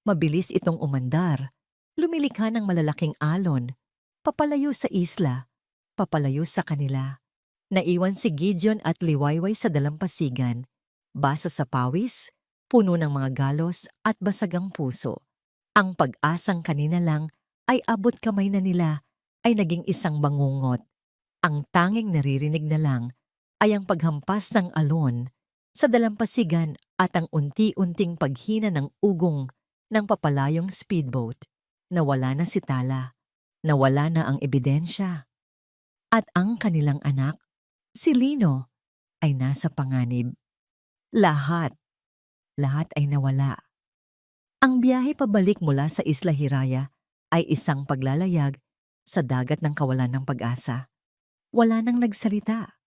Mabilis itong umandar. Lumilikha ng malalaking alon. Papalayo sa isla. Papalayo sa kanila. Naiwan si Gideon at liwayway sa dalampasigan. Basa sa pawis, puno ng mga galos at basagang puso. Ang pag-asang kanina lang ay abot kamay na nila ay naging isang bangungot. Ang tanging naririnig na lang ay ang paghampas ng alon sa dalampasigan at ang unti-unting paghina ng ugong ng papalayong speedboat. Nawala na si Tala. Nawala na ang ebidensya. At ang kanilang anak, si Lino, ay nasa panganib. Lahat ay nawala. Ang biyahe pabalik mula sa Isla Hiraya ay isang paglalayag sa dagat ng kawalan ng pag-asa. Wala nang nagsalita.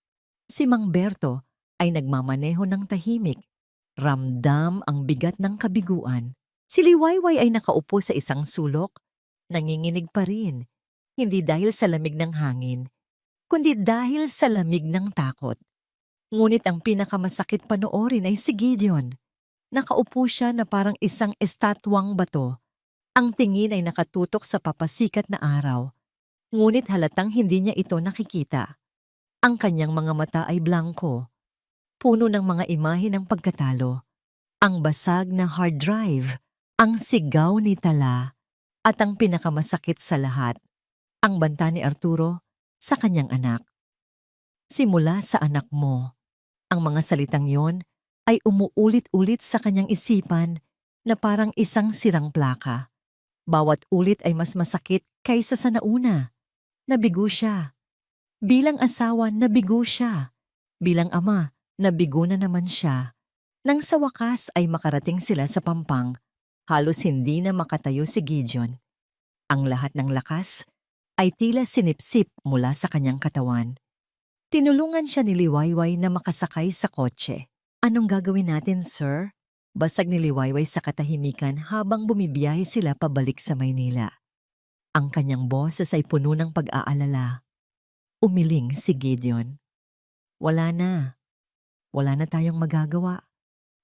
Si Mang Berto ay nagmamaneho ng tahimik. Ramdam ang bigat ng kabiguan. Si Liwayway ay nakaupo sa isang sulok. Nanginginig pa rin. Hindi dahil sa lamig ng hangin, kundi dahil sa lamig ng takot. Ngunit ang pinakamasakit panoorin ay si Gideon. Nakaupo siya na parang isang estatwang bato. Ang tingin ay nakatutok sa papasikat na araw. Ngunit halatang hindi niya ito nakikita. Ang kanyang mga mata ay blanko. Puno ng mga imahe ng pagkatalo. Ang basag na hard drive, ang sigaw ni Tala, at ang pinakamasakit sa lahat, ang banta ni Arturo sa kanyang anak. Simula sa anak mo. Ang mga salitang yon ay umuulit-ulit sa kanyang isipan na parang isang sirang plaka. Bawat ulit ay mas masakit kaysa sa nauna. Nabigo siya. Bilang asawa, nabigo siya. Bilang ama, nabigo na naman siya. Nang sa wakas ay makarating sila sa Pampang, halos hindi na makatayo si Gideon. Ang lahat ng lakas ay tila sinipsip mula sa kanyang katawan. Tinulungan siya ni Liwayway na makasakay sa kotse. Anong gagawin natin, sir? Basag ni Liwayway sa katahimikan habang bumibiyahe sila pabalik sa Maynila. Ang kanyang boses ay puno ng pag-aalala. Umiling si Gideon. Wala na. Wala na tayong magagawa.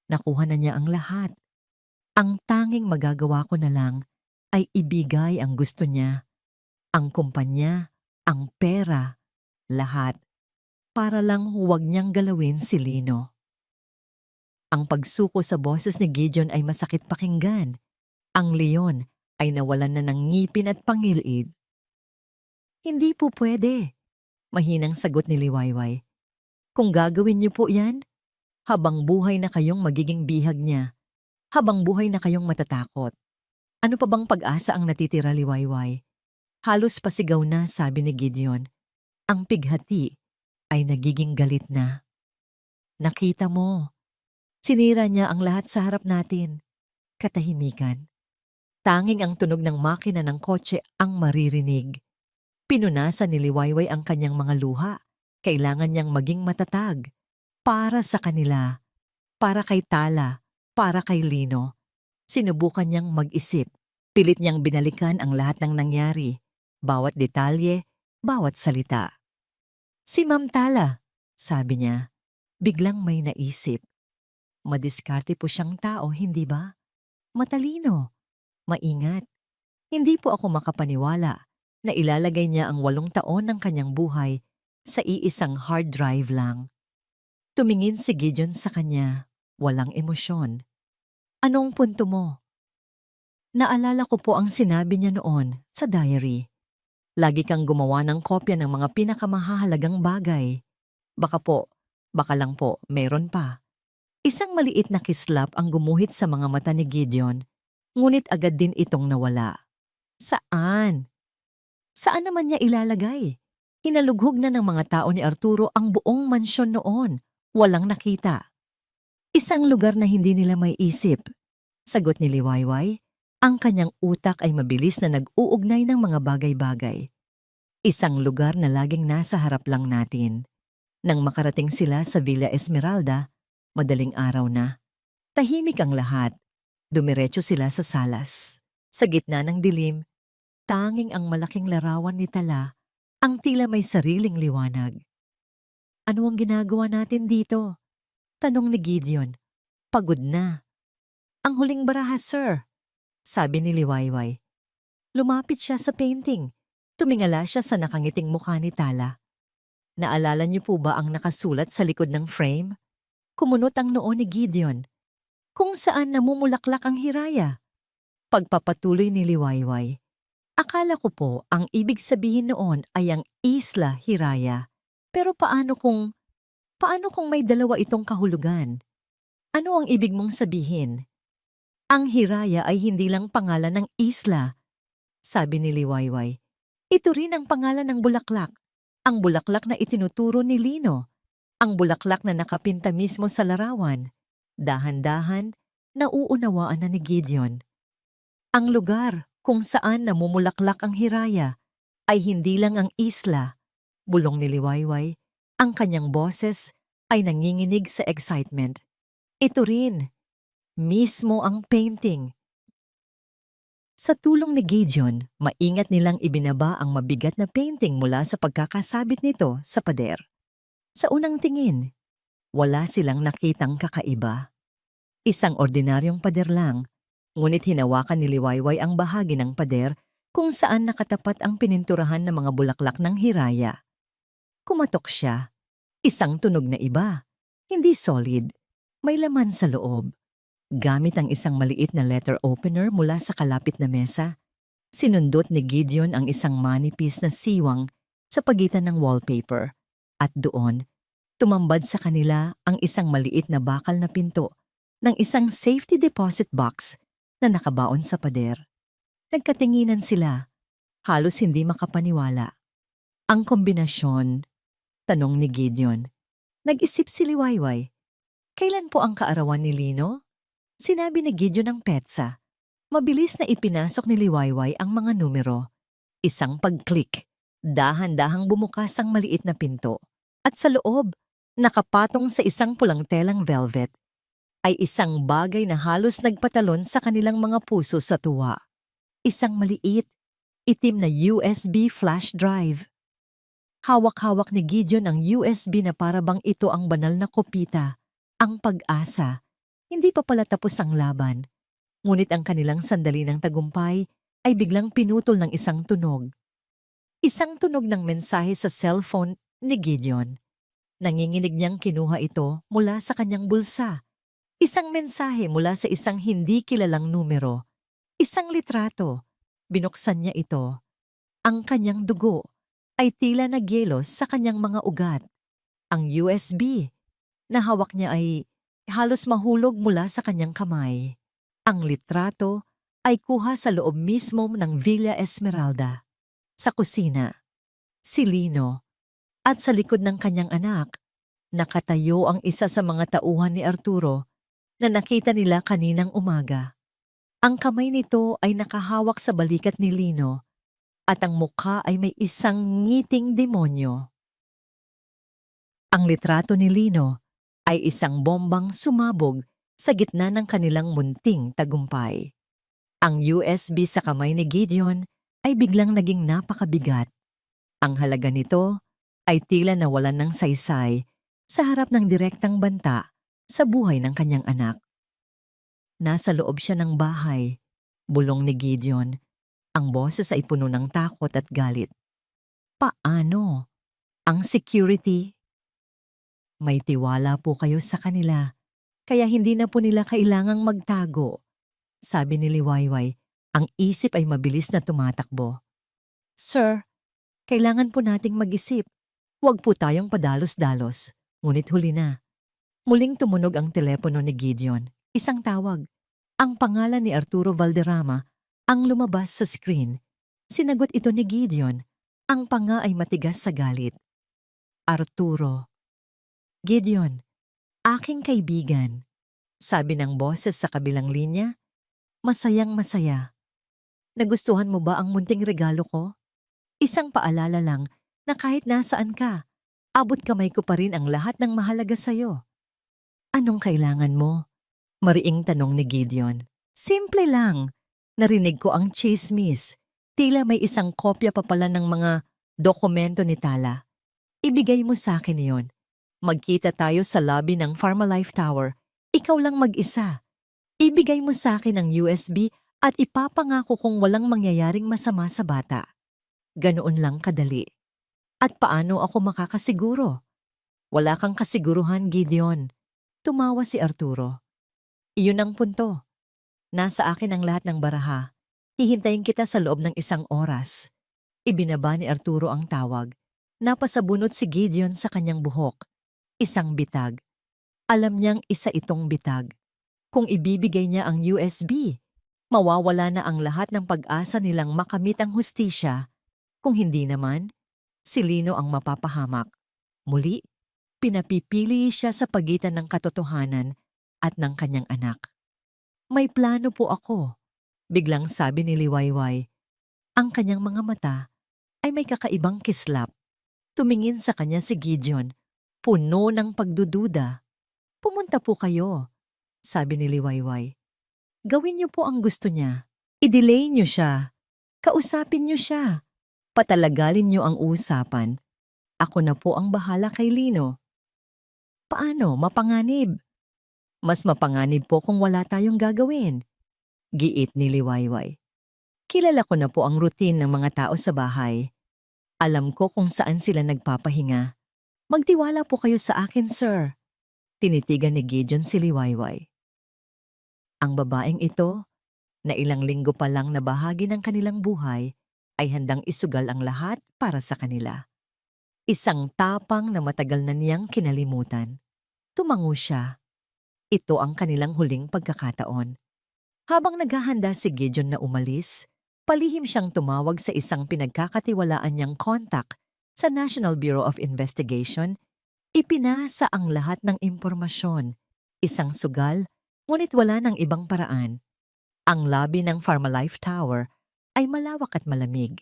Nakuha na niya ang lahat. Ang tanging magagawa ko na lang ay ibigay ang gusto niya, ang kumpanya, ang pera, lahat, para lang huwag niyang galawin si Lino. Ang pagsuko sa boses ni Gideon ay masakit pakinggan. Ang leon ay nawalan na ng ngipin at pangilid. Hindi po pwede, mahinang sagot ni Liwayway. Kung gagawin niyo po yan, habang buhay na kayong magiging bihag niya, habang buhay na kayong matatakot. Ano pa bang pag-asa ang natitira, Liwayway? Halos pasigaw na, sabi ni Gideon. Ang pighati ay nagiging galit na. Nakita mo, sinira niya ang lahat sa harap natin. Katahimikan. Tanging ang tunog ng makina ng kotse ang maririnig. Pinunasan ni Liwayway ang kanyang mga luha. Kailangan niyang maging matatag. Para sa kanila, para kay Tala, para kay Lino. Sinubukan niyang mag-isip. Pilit niyang binalikan ang lahat ng nangyari. Bawat detalye, bawat salita. Si Ma'am Tala, sabi niya, biglang may naisip. Madiskarte po siyang tao, hindi ba? Matalino, maingat. Hindi po ako makapaniwala na ilalagay niya ang 8 taon ng kanyang buhay sa iisang hard drive lang. Tumingin si Gideon sa kanya, walang emosyon. Anong punto mo? Naalala ko po ang sinabi niya noon sa diary. Lagi kang gumawa ng kopya ng mga pinakamahalagang bagay. Baka lang po, meron pa. Isang maliit na kislap ang gumuhit sa mga mata ni Gideon, ngunit agad din itong nawala. Saan? Saan naman niya ilalagay? Hinalughog na ng mga tao ni Arturo ang buong mansyon noon. Walang nakita. Isang lugar na hindi nila may isip. Sagot ni Liwayway, ang kanyang utak ay mabilis na nag-uugnay ng mga bagay-bagay. Isang lugar na laging nasa harap lang natin. Nang makarating sila sa Villa Esmeralda, madaling araw na. Tahimik ang lahat. Dumiretso sila sa salas. Sa gitna ng dilim, tanging ang malaking larawan ni Tala ang tila may sariling liwanag. Ano ang ginagawa natin dito? Tanong ni Gideon. Pagod na. Ang huling baraha, sir, sabi ni Liwayway. Lumapit siya sa painting. Tumingala siya sa nakangiting mukha ni Tala. Naalala niyo po ba ang nakasulat sa likod ng frame? Kumunot ang noo ni Gideon. Kung saan namumulaklak ang hiraya. Pagpapatuloy ni Liwayway. Akala ko po ang ibig sabihin noon ay ang Isla Hiraya. Pero paano kung may dalawa itong kahulugan? Ano ang ibig mong sabihin? Ang Hiraya ay hindi lang pangalan ng isla, sabi ni Liwayway. Ito rin ang pangalan ng bulaklak. Ang bulaklak na itinuturo ni Lino. Ang bulaklak na nakapinta mismo sa larawan. Dahan-dahan, nauunawaan na ni Gideon. Ang lugar kung saan namumulaklak ang Hiraya ay hindi lang ang isla. Bulong ni Liwayway, ang kanyang boses ay nanginginig sa excitement. Ito rin, mismo ang painting. Sa tulong ni Gideon, maingat nilang ibinaba ang mabigat na painting mula sa pagkakasabit nito sa pader. Sa unang tingin, wala silang nakitang kakaiba. Isang ordinaryong pader lang, ngunit hinawakan ni Liwayway ang bahagi ng pader kung saan nakatapat ang pininturahan ng mga bulaklak ng Hiraya. Kumatok siya. Isang tunog na iba. Hindi solid. May laman sa loob. Gamit ang isang maliit na letter opener mula sa kalapit na mesa, sinundot ni Gideon ang isang manipis na siwang sa pagitan ng wallpaper. At doon, tumambad sa kanila ang isang maliit na bakal na pinto ng isang safety deposit box na nakabaon sa pader. Nagkatinginan sila. Halos hindi makapaniwala. Ang kombinasyon, tanong ni Gideon. Nag-isip si Liwayway. Kailan po ang kaarawan ni Lino? Sinabi ni Gideon ng petsa. Mabilis na ipinasok ni Liwayway ang mga numero. Isang pag-click, dahan-dahang bumukas ang maliit na pinto. At sa loob, nakapatong sa isang pulang telang velvet, ay isang bagay na halos nagpatalon sa kanilang mga puso sa tuwa. Isang maliit, itim na USB flash drive. Hawak-hawak ni Gideon ang USB na parabang ito ang banal na kopita, ang pag-asa. Hindi pa pala tapos ang laban. Ngunit ang kanilang sandali ng tagumpay ay biglang pinutol ng isang tunog. Isang tunog ng mensahe sa cellphone ni Gideon. Nanginginig niyang kinuha ito mula sa kanyang bulsa. Isang mensahe mula sa isang hindi kilalang numero. Isang litrato. Binuksan niya ito. Ang kanyang dugo ay tila nagyelos sa kanyang mga ugat. Ang USB na hawak niya ay halos mahulog mula sa kanyang kamay. Ang litrato ay kuha sa loob mismo ng Villa Esmeralda. Sa kusina, si Lino, at sa likod ng kanyang anak, nakatayo ang isa sa mga tauhan ni Arturo na nakita nila kaninang umaga. Ang kamay nito ay nakahawak sa balikat ni Lino at ang mukha ay may isang ngiting demonyo. Ang litrato ni Lino ay isang bombang sumabog sa gitna ng kanilang munting tagumpay. Ang USB sa kamay ni Gideon ay biglang naging napakabigat. Ang halaga nito ay tila nawalan ng saysay sa harap ng direktang banta sa buhay ng kanyang anak. Nasa loob siya ng bahay, bulong ni Gideon. Ang boses ay puno ng takot at galit. Paano? Ang security? May tiwala po kayo sa kanila, kaya hindi na po nila kailangang magtago. Sabi ni Liwayway, ang isip ay mabilis na tumatakbo. Sir, kailangan po nating mag-isip. Huwag po tayong padalos-dalos. Ngunit huli na. Muling tumunog ang telepono ni Gideon. Isang tawag. Ang pangalan ni Arturo Valderrama ang lumabas sa screen. Sinagot ito ni Gideon. Ang panga ay matigas sa galit. Arturo. Gideon, aking kaibigan. Sabi ng boses sa kabilang linya. Masayang masaya. Nagustuhan mo ba ang munting regalo ko? Isang paalala lang na kahit nasaan ka, abot kamay ko pa rin ang lahat ng mahalaga sa'yo. Anong kailangan mo? Mariing tanong ni Gideon. Simple lang. Narinig ko ang chismis. Tila may isang kopya pa pala ng mga dokumento ni Tala. Ibigay mo sa akin yon. Magkita tayo sa lobby ng Pharmalife Tower. Ikaw lang mag-isa. Ibigay mo sa akin ang USB at ipapangako kong walang mangyayaring masama sa bata. Ganoon lang kadali. At paano ako makakasiguro? Wala kang kasiguruhan, Gideon. Tumawa si Arturo. Iyon ang punto. Nasa akin ang lahat ng baraha. Hihintayin kita sa loob ng 1 oras. Ibinaba ni Arturo ang tawag. Napasabunot si Gideon sa kanyang buhok. Isang bitag. Alam niyang isa itong bitag. Kung ibibigay niya ang USB, mawawala na ang lahat ng pag-asa nilang makamit ang hustisya. Kung hindi naman, si Lino ang mapapahamak. Muli, pinapipili siya sa pagitan ng katotohanan at ng kanyang anak. May plano po ako, biglang sabi ni Liwayway. Ang kanyang mga mata ay may kakaibang kislap. Tumingin sa kanya si Gideon, puno ng pagdududa. Pumunta po kayo, sabi ni Liwayway. Gawin niyo po ang gusto niya. I-delay niyo siya. Kausapin niyo siya. Patalagalin niyo ang usapan. Ako na po ang bahala kay Lino. Paano? Mapanganib? Mas mapanganib po kung wala tayong gagawin. Giit ni Liwayway. Kilala ko na po ang routine ng mga tao sa bahay. Alam ko kung saan sila nagpapahinga. Magtiwala po kayo sa akin, sir. Tinitigan ni Gideon si Liwayway. Ang babaeng ito, na ilang linggo pa lang na bahagi ng kanilang buhay, ay handang isugal ang lahat para sa kanila. Isang tapang na matagal na niyang kinalimutan. Tumango siya. Ito ang kanilang huling pagkakataon. Habang naghahanda si Gideon na umalis, palihim siyang tumawag sa isang pinagkakatiwalaan niyang kontak sa National Bureau of Investigation. Ipinasa ang lahat ng impormasyon. Isang sugal, ngunit wala ng ibang paraan. Ang lobby ng Pharmalife Tower ay malawak at malamig.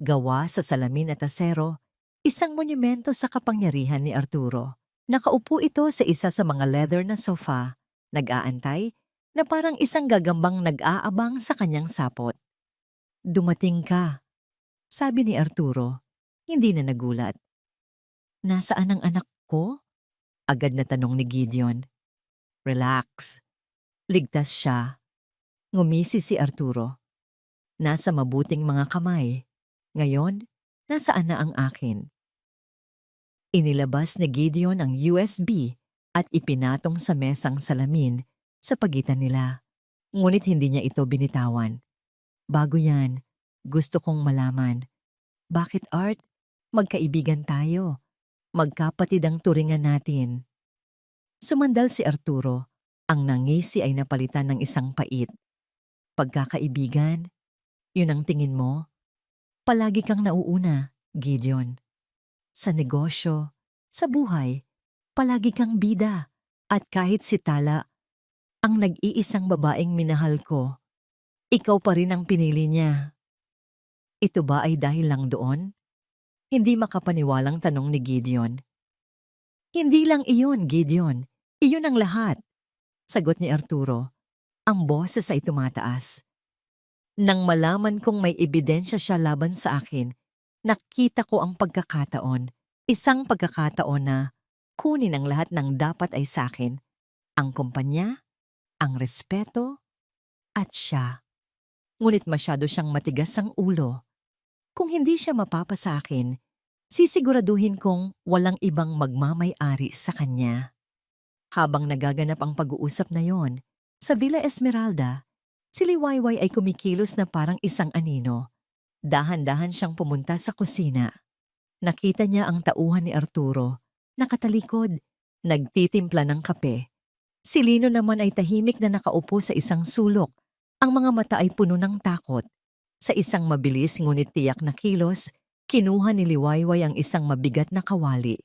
Gawa sa salamin at asero, isang monumento sa kapangyarihan ni Arturo. Nakaupo ito sa isa sa mga leather na sofa, nag-aantay na parang isang gagambang nag-aabang sa kanyang sapot. "Dumating ka," sabi ni Arturo, hindi na nagulat. "Nasaan ang anak ko?" agad na tanong ni Gideon. "Relax. Ligtas siya." Ngumisi si Arturo. "Nasa mabuting mga kamay. Ngayon, nasaan na ang akin?" Inilabas ni Gideon ang USB at ipinatong sa mesang salamin sa pagitan nila. Ngunit hindi niya ito binitawan. "Bago yan, gusto kong malaman. Bakit, Art? Magkaibigan tayo. Magkapatid ang turingan natin." Sumandal si Arturo. Ang nangisi ay napalitan ng isang pait. "Pagkakaibigan? Yun ang tingin mo? Palagi kang nauuna, Gideon. Sa negosyo, sa buhay, palagi kang bida. At kahit si Tala, ang nag-iisang babaeng minahal ko, ikaw pa rin ang pinili niya." "Ito ba ay dahil lang doon?" Hindi makapaniwalang tanong ni Gideon. "Hindi lang iyon, Gideon. Iyon ang lahat," sagot ni Arturo. Ang boses ay tumataas. "Nang malaman kong may ebidensya siya laban sa akin, nakita ko ang pagkakataon. Isang pagkakataon na kunin ang lahat ng dapat ay sa akin. Ang kumpanya, ang respeto, at siya. Ngunit masyado siyang matigas ang ulo. Kung hindi siya mapapa sa akin, sisiguraduhin kong walang ibang magmamay-ari sa kanya." Habang nagaganap ang pag-uusap na yon, sa Villa Esmeralda, si Liwayway ay kumikilos na parang isang anino. Dahan-dahan siyang pumunta sa kusina. Nakita niya ang tauhan ni Arturo, nakatalikod, nagtitimpla ng kape. Si Lino naman ay tahimik na nakaupo sa isang sulok. Ang mga mata ay puno ng takot. Sa isang mabilis ngunit tiyak na kilos, kinuha ni Liwayway ang isang mabigat na kawali.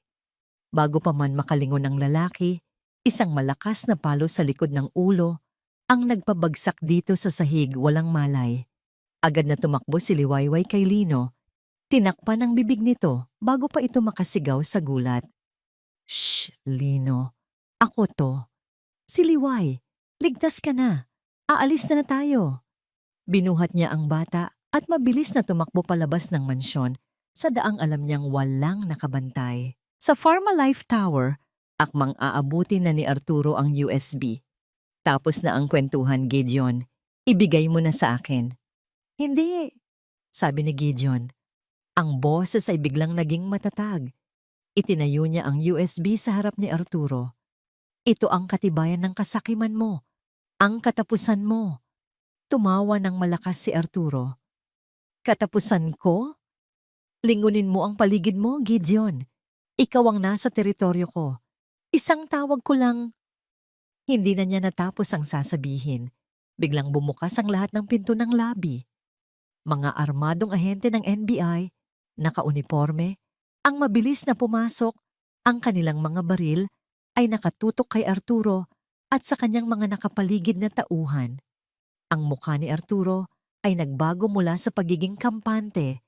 Bago pa man makalingon ang lalaki, isang malakas na palo sa likod ng ulo ang nagpabagsak dito sa sahig walang malay. Agad na tumakbo si Liwayway kay Lino. Tinakpan ang bibig nito bago pa ito makasigaw sa gulat. "Shh, Lino. Ako to. Si Liway, ligtas ka na. Aalis na tayo." Binuhat niya ang bata at mabilis na tumakbo palabas ng mansyon sa daang alam niyang walang nakabantay. Sa Pharmalife Tower, akmang aabutin na ni Arturo ang USB. "Tapos na ang kwentuhan, Gideon. Ibigay mo na sa akin." "Hindi," sabi ni Gideon. Ang boses ay biglang naging matatag. Itinayo niya ang USB sa harap ni Arturo. "Ito ang katibayan ng kasakiman mo. Ang katapusan mo." Tumawa ng malakas si Arturo. "Katapusan ko? Lingunin mo ang paligid mo, Gideon. Ikaw ang nasa teritoryo ko. Isang tawag ko lang." Hindi na niya natapos ang sasabihin. Biglang bumukas ang lahat ng pinto ng lobby. Mga armadong ahente ng NBI, nakauniforme, ang mabilis na pumasok, ang kanilang mga baril ay nakatutok kay Arturo at sa kanyang mga nakapaligid na tauhan. Ang mukha ni Arturo ay nagbago mula sa pagiging kampante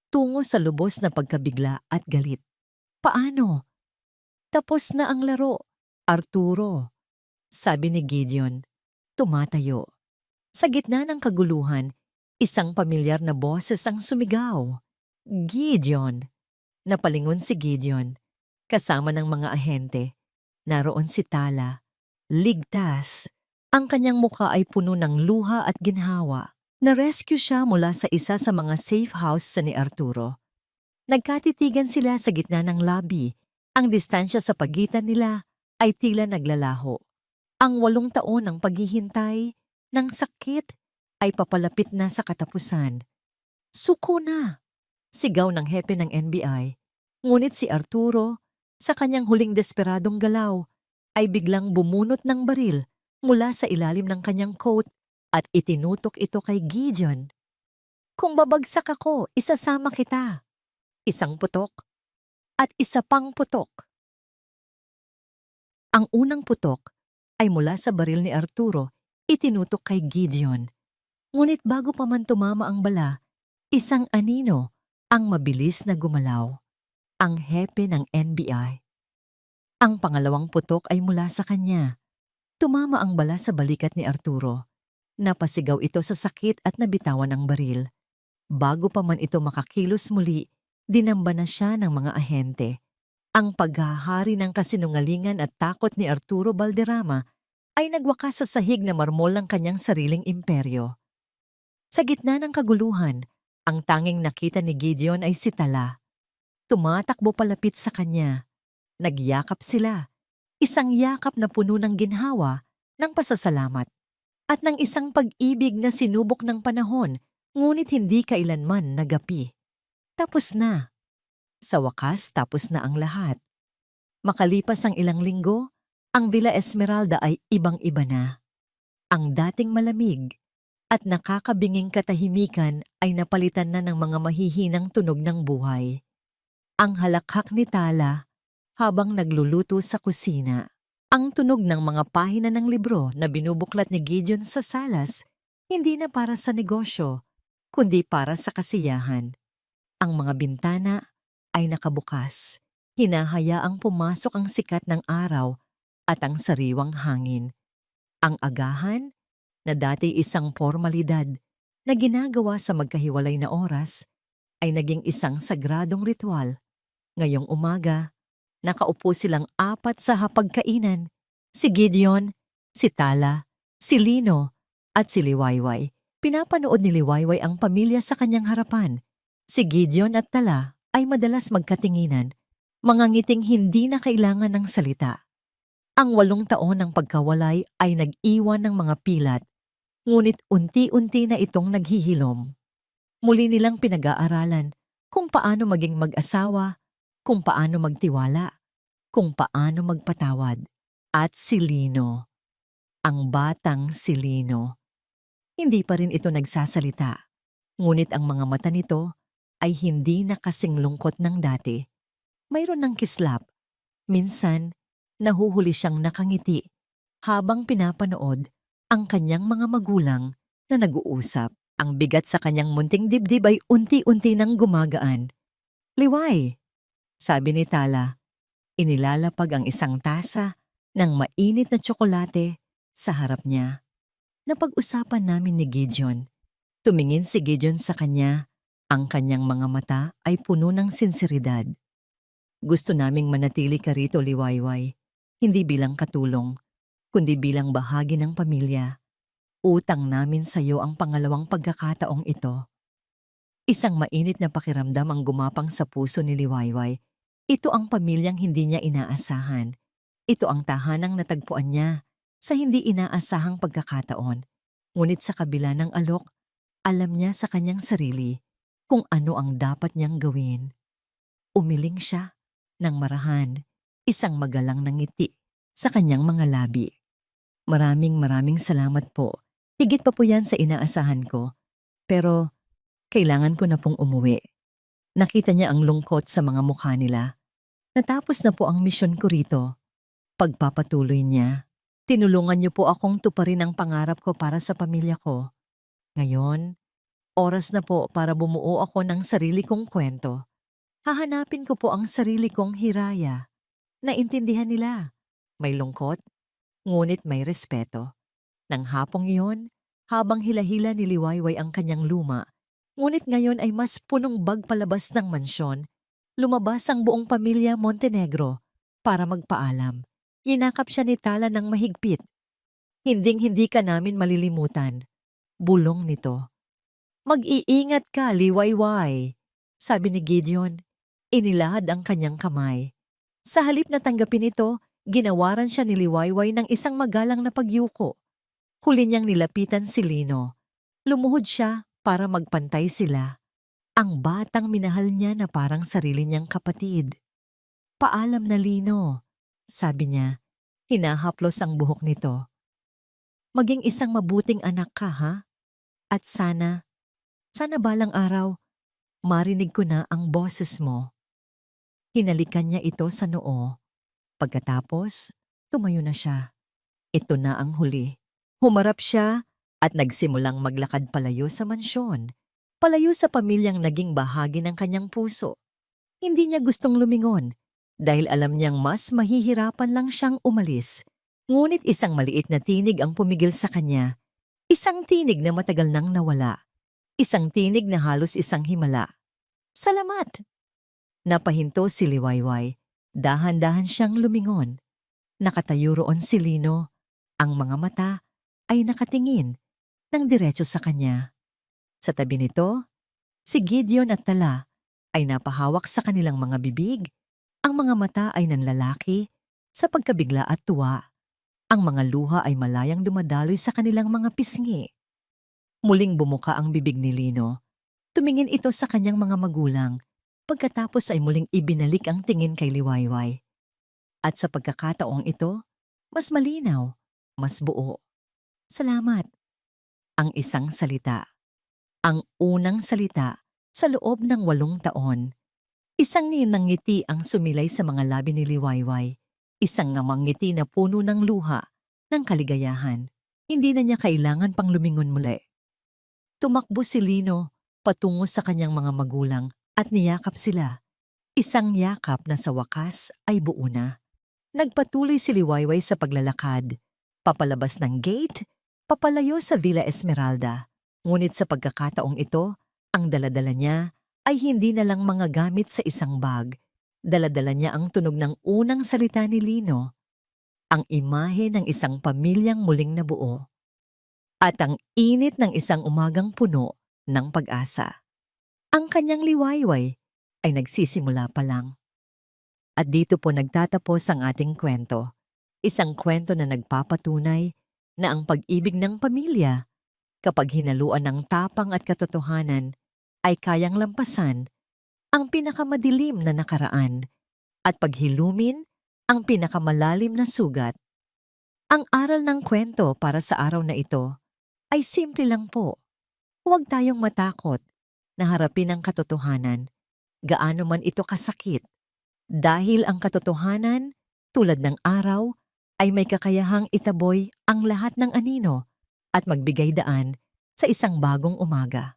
tungo sa lubos na pagkabigla at galit. "Paano? Tapos na ang laro, Arturo," sabi ni Gideon. Tumatayo. Sa gitna ng kaguluhan, isang pamilyar na boses ang sumigaw. "Gideon!" Napalingon si Gideon. Kasama ng mga ahente. Naroon si Tala. Ligtas. Ang kanyang mukha ay puno ng luha at ginhawa. Na-rescue siya mula sa isa sa mga safe house sa ni Arturo. Nagkatitigan sila sa gitna ng lobby. Ang distansya sa pagitan nila ay tila naglalaho. Ang 8 taon ng paghihintay, ng sakit, ay papalapit na sa katapusan. "Suko na!" Sigaw ng hepe ng NBI. Ngunit si Arturo, sa kanyang huling desperadong galaw, ay biglang bumunot ng baril mula sa ilalim ng kanyang coat at itinutok ito kay Gideon. "Kung babagsak ako, isasama kita." Isang putok at isa pang putok. Ang unang putok ay mula sa baril ni Arturo, itinutok kay Gideon. Ngunit bago pa man tumama ang bala, isang anino ang mabilis na gumalaw, ang hepe ng NBI. Ang pangalawang putok ay mula sa kanya. Tumama ang bala sa balikat ni Arturo. Napasigaw ito sa sakit at nabitawan ang baril. Bago pa man ito makakilos muli, dinamba na siya ng mga ahente. Ang paghahari ng kasinungalingan at takot ni Arturo Valderrama ay nagwakas sa sahig na marmol ng kanyang sariling imperyo. Sa gitna ng kaguluhan, ang tanging nakita ni Gideon ay si Tala. Tumatakbo palapit sa kanya. Nagyakap sila. Isang yakap na puno ng ginhawa, ng pasasalamat, at ng isang pag-ibig na sinubok ng panahon, ngunit hindi kailanman nagapi. Tapos na. Sa wakas, tapos na ang lahat. Makalipas ang ilang linggo, ang Villa Esmeralda ay ibang-iba na. Ang dating malamig at nakakabinging katahimikan ay napalitan na ng mga mahihinang tunog ng buhay. Ang halakhak ni Tala habang nagluluto sa kusina. Ang tunog ng mga pahina ng libro na binubuklat ni Gideon sa salas, hindi na para sa negosyo, kundi para sa kasiyahan. Ang mga bintana ay nakabukas. Hinahayaang pumasok ang sikat ng araw at ang sariwang hangin. Ang agahan, na dati isang formalidad na ginagawa sa magkahiwalay na oras, ay naging isang sagradong ritual. Ngayong umaga, nakaupo silang apat sa hapagkainan, si Gideon, si Tala, si Lino, at si Liwayway. Pinapanood ni Liwayway ang pamilya sa kanyang harapan. Si Gideon at Tala ay madalas magkatinginan, mga ngiting hindi na kailangan ng salita. Ang 8 taon ng pagkawalay ay nag-iwan ng mga pilat, ngunit unti-unti na itong naghihilom. Muli nilang pinag-aaralan kung paano maging mag-asawa, kung paano magtiwala, kung paano magpatawad. At si Lino, ang batang si Lino. Hindi pa rin ito nagsasalita, ngunit ang mga mata nito ay hindi na kasing lungkot ng dati. Mayroon ng kislap. Minsan, nahuhuli siyang nakangiti habang pinapanood ang kanyang mga magulang na nag-uusap. Ang bigat sa kanyang munting dibdib ay unti-unti nang gumagaan. "Liway," sabi ni Tala. Inilalapag ang isang tasa ng mainit na tsokolate sa harap niya. Napag-usapan namin ni Gideon. Tumingin si Gideon sa kanya. Ang kanyang mga mata ay puno ng sinseridad. "Gusto naming manatili ka rito, Liwayway. Hindi bilang katulong, kundi bilang bahagi ng pamilya. Utang namin sa iyo ang pangalawang pagkakataong ito." Isang mainit na pakiramdam ang gumapang sa puso ni Liwayway. Ito ang pamilyang hindi niya inaasahan. Ito ang tahanang natagpuan niya sa hindi inaasahang pagkakataon. Ngunit sa kabila ng alok, alam niya sa kanyang sarili kung ano ang dapat niyang gawin. Umiling siya ng marahan, isang magalang na ngiti sa kanyang mga labi. Maraming salamat po. Higit pa po yan sa inaasahan ko. Pero kailangan ko na pong umuwi." Nakita niya ang lungkot sa mga mukha nila. "Natapos na po ang misyon ko rito." Pagpapatuloy niya, "Tinulungan niyo po akong tuparin ang pangarap ko para sa pamilya ko. Ngayon, oras na po para bumuo ako ng sarili kong kwento. Hahanapin ko po ang sarili kong hiraya." Naintindihan nila. May lungkot, ngunit may respeto. Nang hapong iyon, habang hila-hila ni Liwayway ang kanyang luma, ngunit ngayon ay mas punong bag palabas ng mansyon, lumabas ang buong pamilya Montenegro para magpaalam. Yinakap siya ni Tala ng mahigpit. "Hinding-hindi ka namin malilimutan." Bulong nito. "Mag-iingat ka, Liwayway," sabi ni Gideon. Inilahad ang kanyang kamay. Sa halip na tanggapin ito, ginawaran siya ni Liwayway ng isang magalang na pagyuko. Huli niyang nilapitan si Lino. Lumuhod siya para magpantay sila. Ang batang minahal niya na parang sarili niyang kapatid. "Paalam na, Lino," sabi niya. Hinahaplos ang buhok nito. "Maging isang mabuting anak ka, ha? At sana balang araw, marinig ko na ang boses mo." Hinalikan niya ito sa noo. Pagkatapos, tumayo na siya. Ito na ang huli. Humarap siya at nagsimulang maglakad palayo sa mansyon, palayo sa pamilyang naging bahagi ng kanyang puso. Hindi niya gustong lumingon dahil alam niyang mas mahihirapan lang siyang umalis. Ngunit isang maliit na tinig ang pumigil sa kanya. Isang tinig na matagal nang nawala. Isang tinig na halos isang himala. Salamat! Napahinto si Liwayway. Dahan-dahan siyang lumingon. Nakatayo roon si Lino. Ang mga mata ay nakatingin ng diretso sa kanya. Sa tabi nito, si Gideon at Tala ay napahawak sa kanilang mga bibig. Ang mga mata ay nanlalaki sa pagkabigla at tuwa. Ang mga luha ay malayang dumadaloy sa kanilang mga pisngi. Muling bumuka ang bibig ni Lino. Tumingin ito sa kanyang mga magulang. Pagkatapos ay muling ibinalik ang tingin kay Liwayway. At sa pagkakataong ito, mas malinaw, mas buo. Salamat. Ang isang salita. Ang unang salita sa loob ng 8 taon. Isang ngiti ang sumilay sa mga labi ni Liwayway. Isang ngamang ngiti na puno ng luha, ng kaligayahan. Hindi na niya kailangan pang lumingon muli. Tumakbo si Lino patungo sa kanyang mga magulang at niyakap sila. Isang yakap na sa wakas ay buo na. Nagpatuloy si Liwayway sa paglalakad. Papalabas ng gate, papalayo sa Villa Esmeralda. Ngunit sa pagkakataong ito, ang daladala niya ay hindi na lang mga gamit sa isang bag. Daladala niya ang tunog ng unang salita ni Lino. Ang imahe ng isang pamilyang muling nabuo. At ang init ng isang umagang puno ng pag-asa. Ang kanyang Liwayway ay nagsisimula pa lang. At dito po nagtatapos ang ating kwento. Isang kwento na nagpapatunay na ang pag-ibig ng pamilya, kapag hinaluan ng tapang at katotohanan, ay kayang lampasan ang pinakamadilim na nakaraan at paghilumin ang pinakamalalim na sugat. Ang aral ng kwento para sa araw na ito ay simple lang po. Huwag tayong matakot na harapin ang katotohanan, gaano man ito kasakit. Dahil ang katotohanan, tulad ng araw, ay may kakayahang itaboy ang lahat ng anino at magbigay daan sa isang bagong umaga.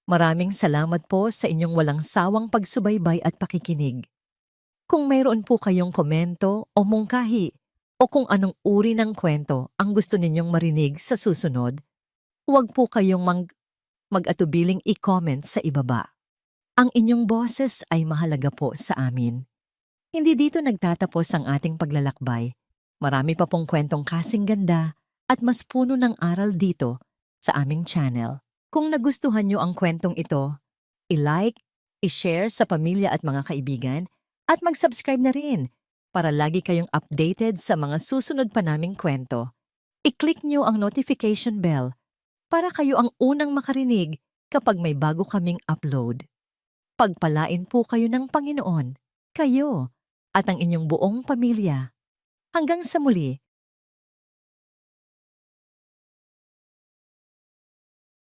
Maraming salamat po sa inyong walang sawang pagsubaybay at pakikinig. Kung mayroon po kayong komento o mungkahi o kung anong uri ng kwento ang gusto ninyong marinig sa susunod, huwag po kayong mag-atubiling i-comment sa ibaba. Ang inyong boses ay mahalaga po sa amin. Hindi dito nagtatapos ang ating paglalakbay. Marami pa pong kwentong kasing ganda at mas puno ng aral dito sa aming channel. Kung nagustuhan nyo ang kwentong ito, i-like, i-share sa pamilya at mga kaibigan at mag-subscribe na rin para lagi kayong updated sa mga susunod pa naming kwento. I-click nyo ang notification bell para kayo ang unang makarinig kapag may bago kaming upload. Pagpalain po kayo ng Panginoon, kayo at ang inyong buong pamilya. Hanggang sa muli,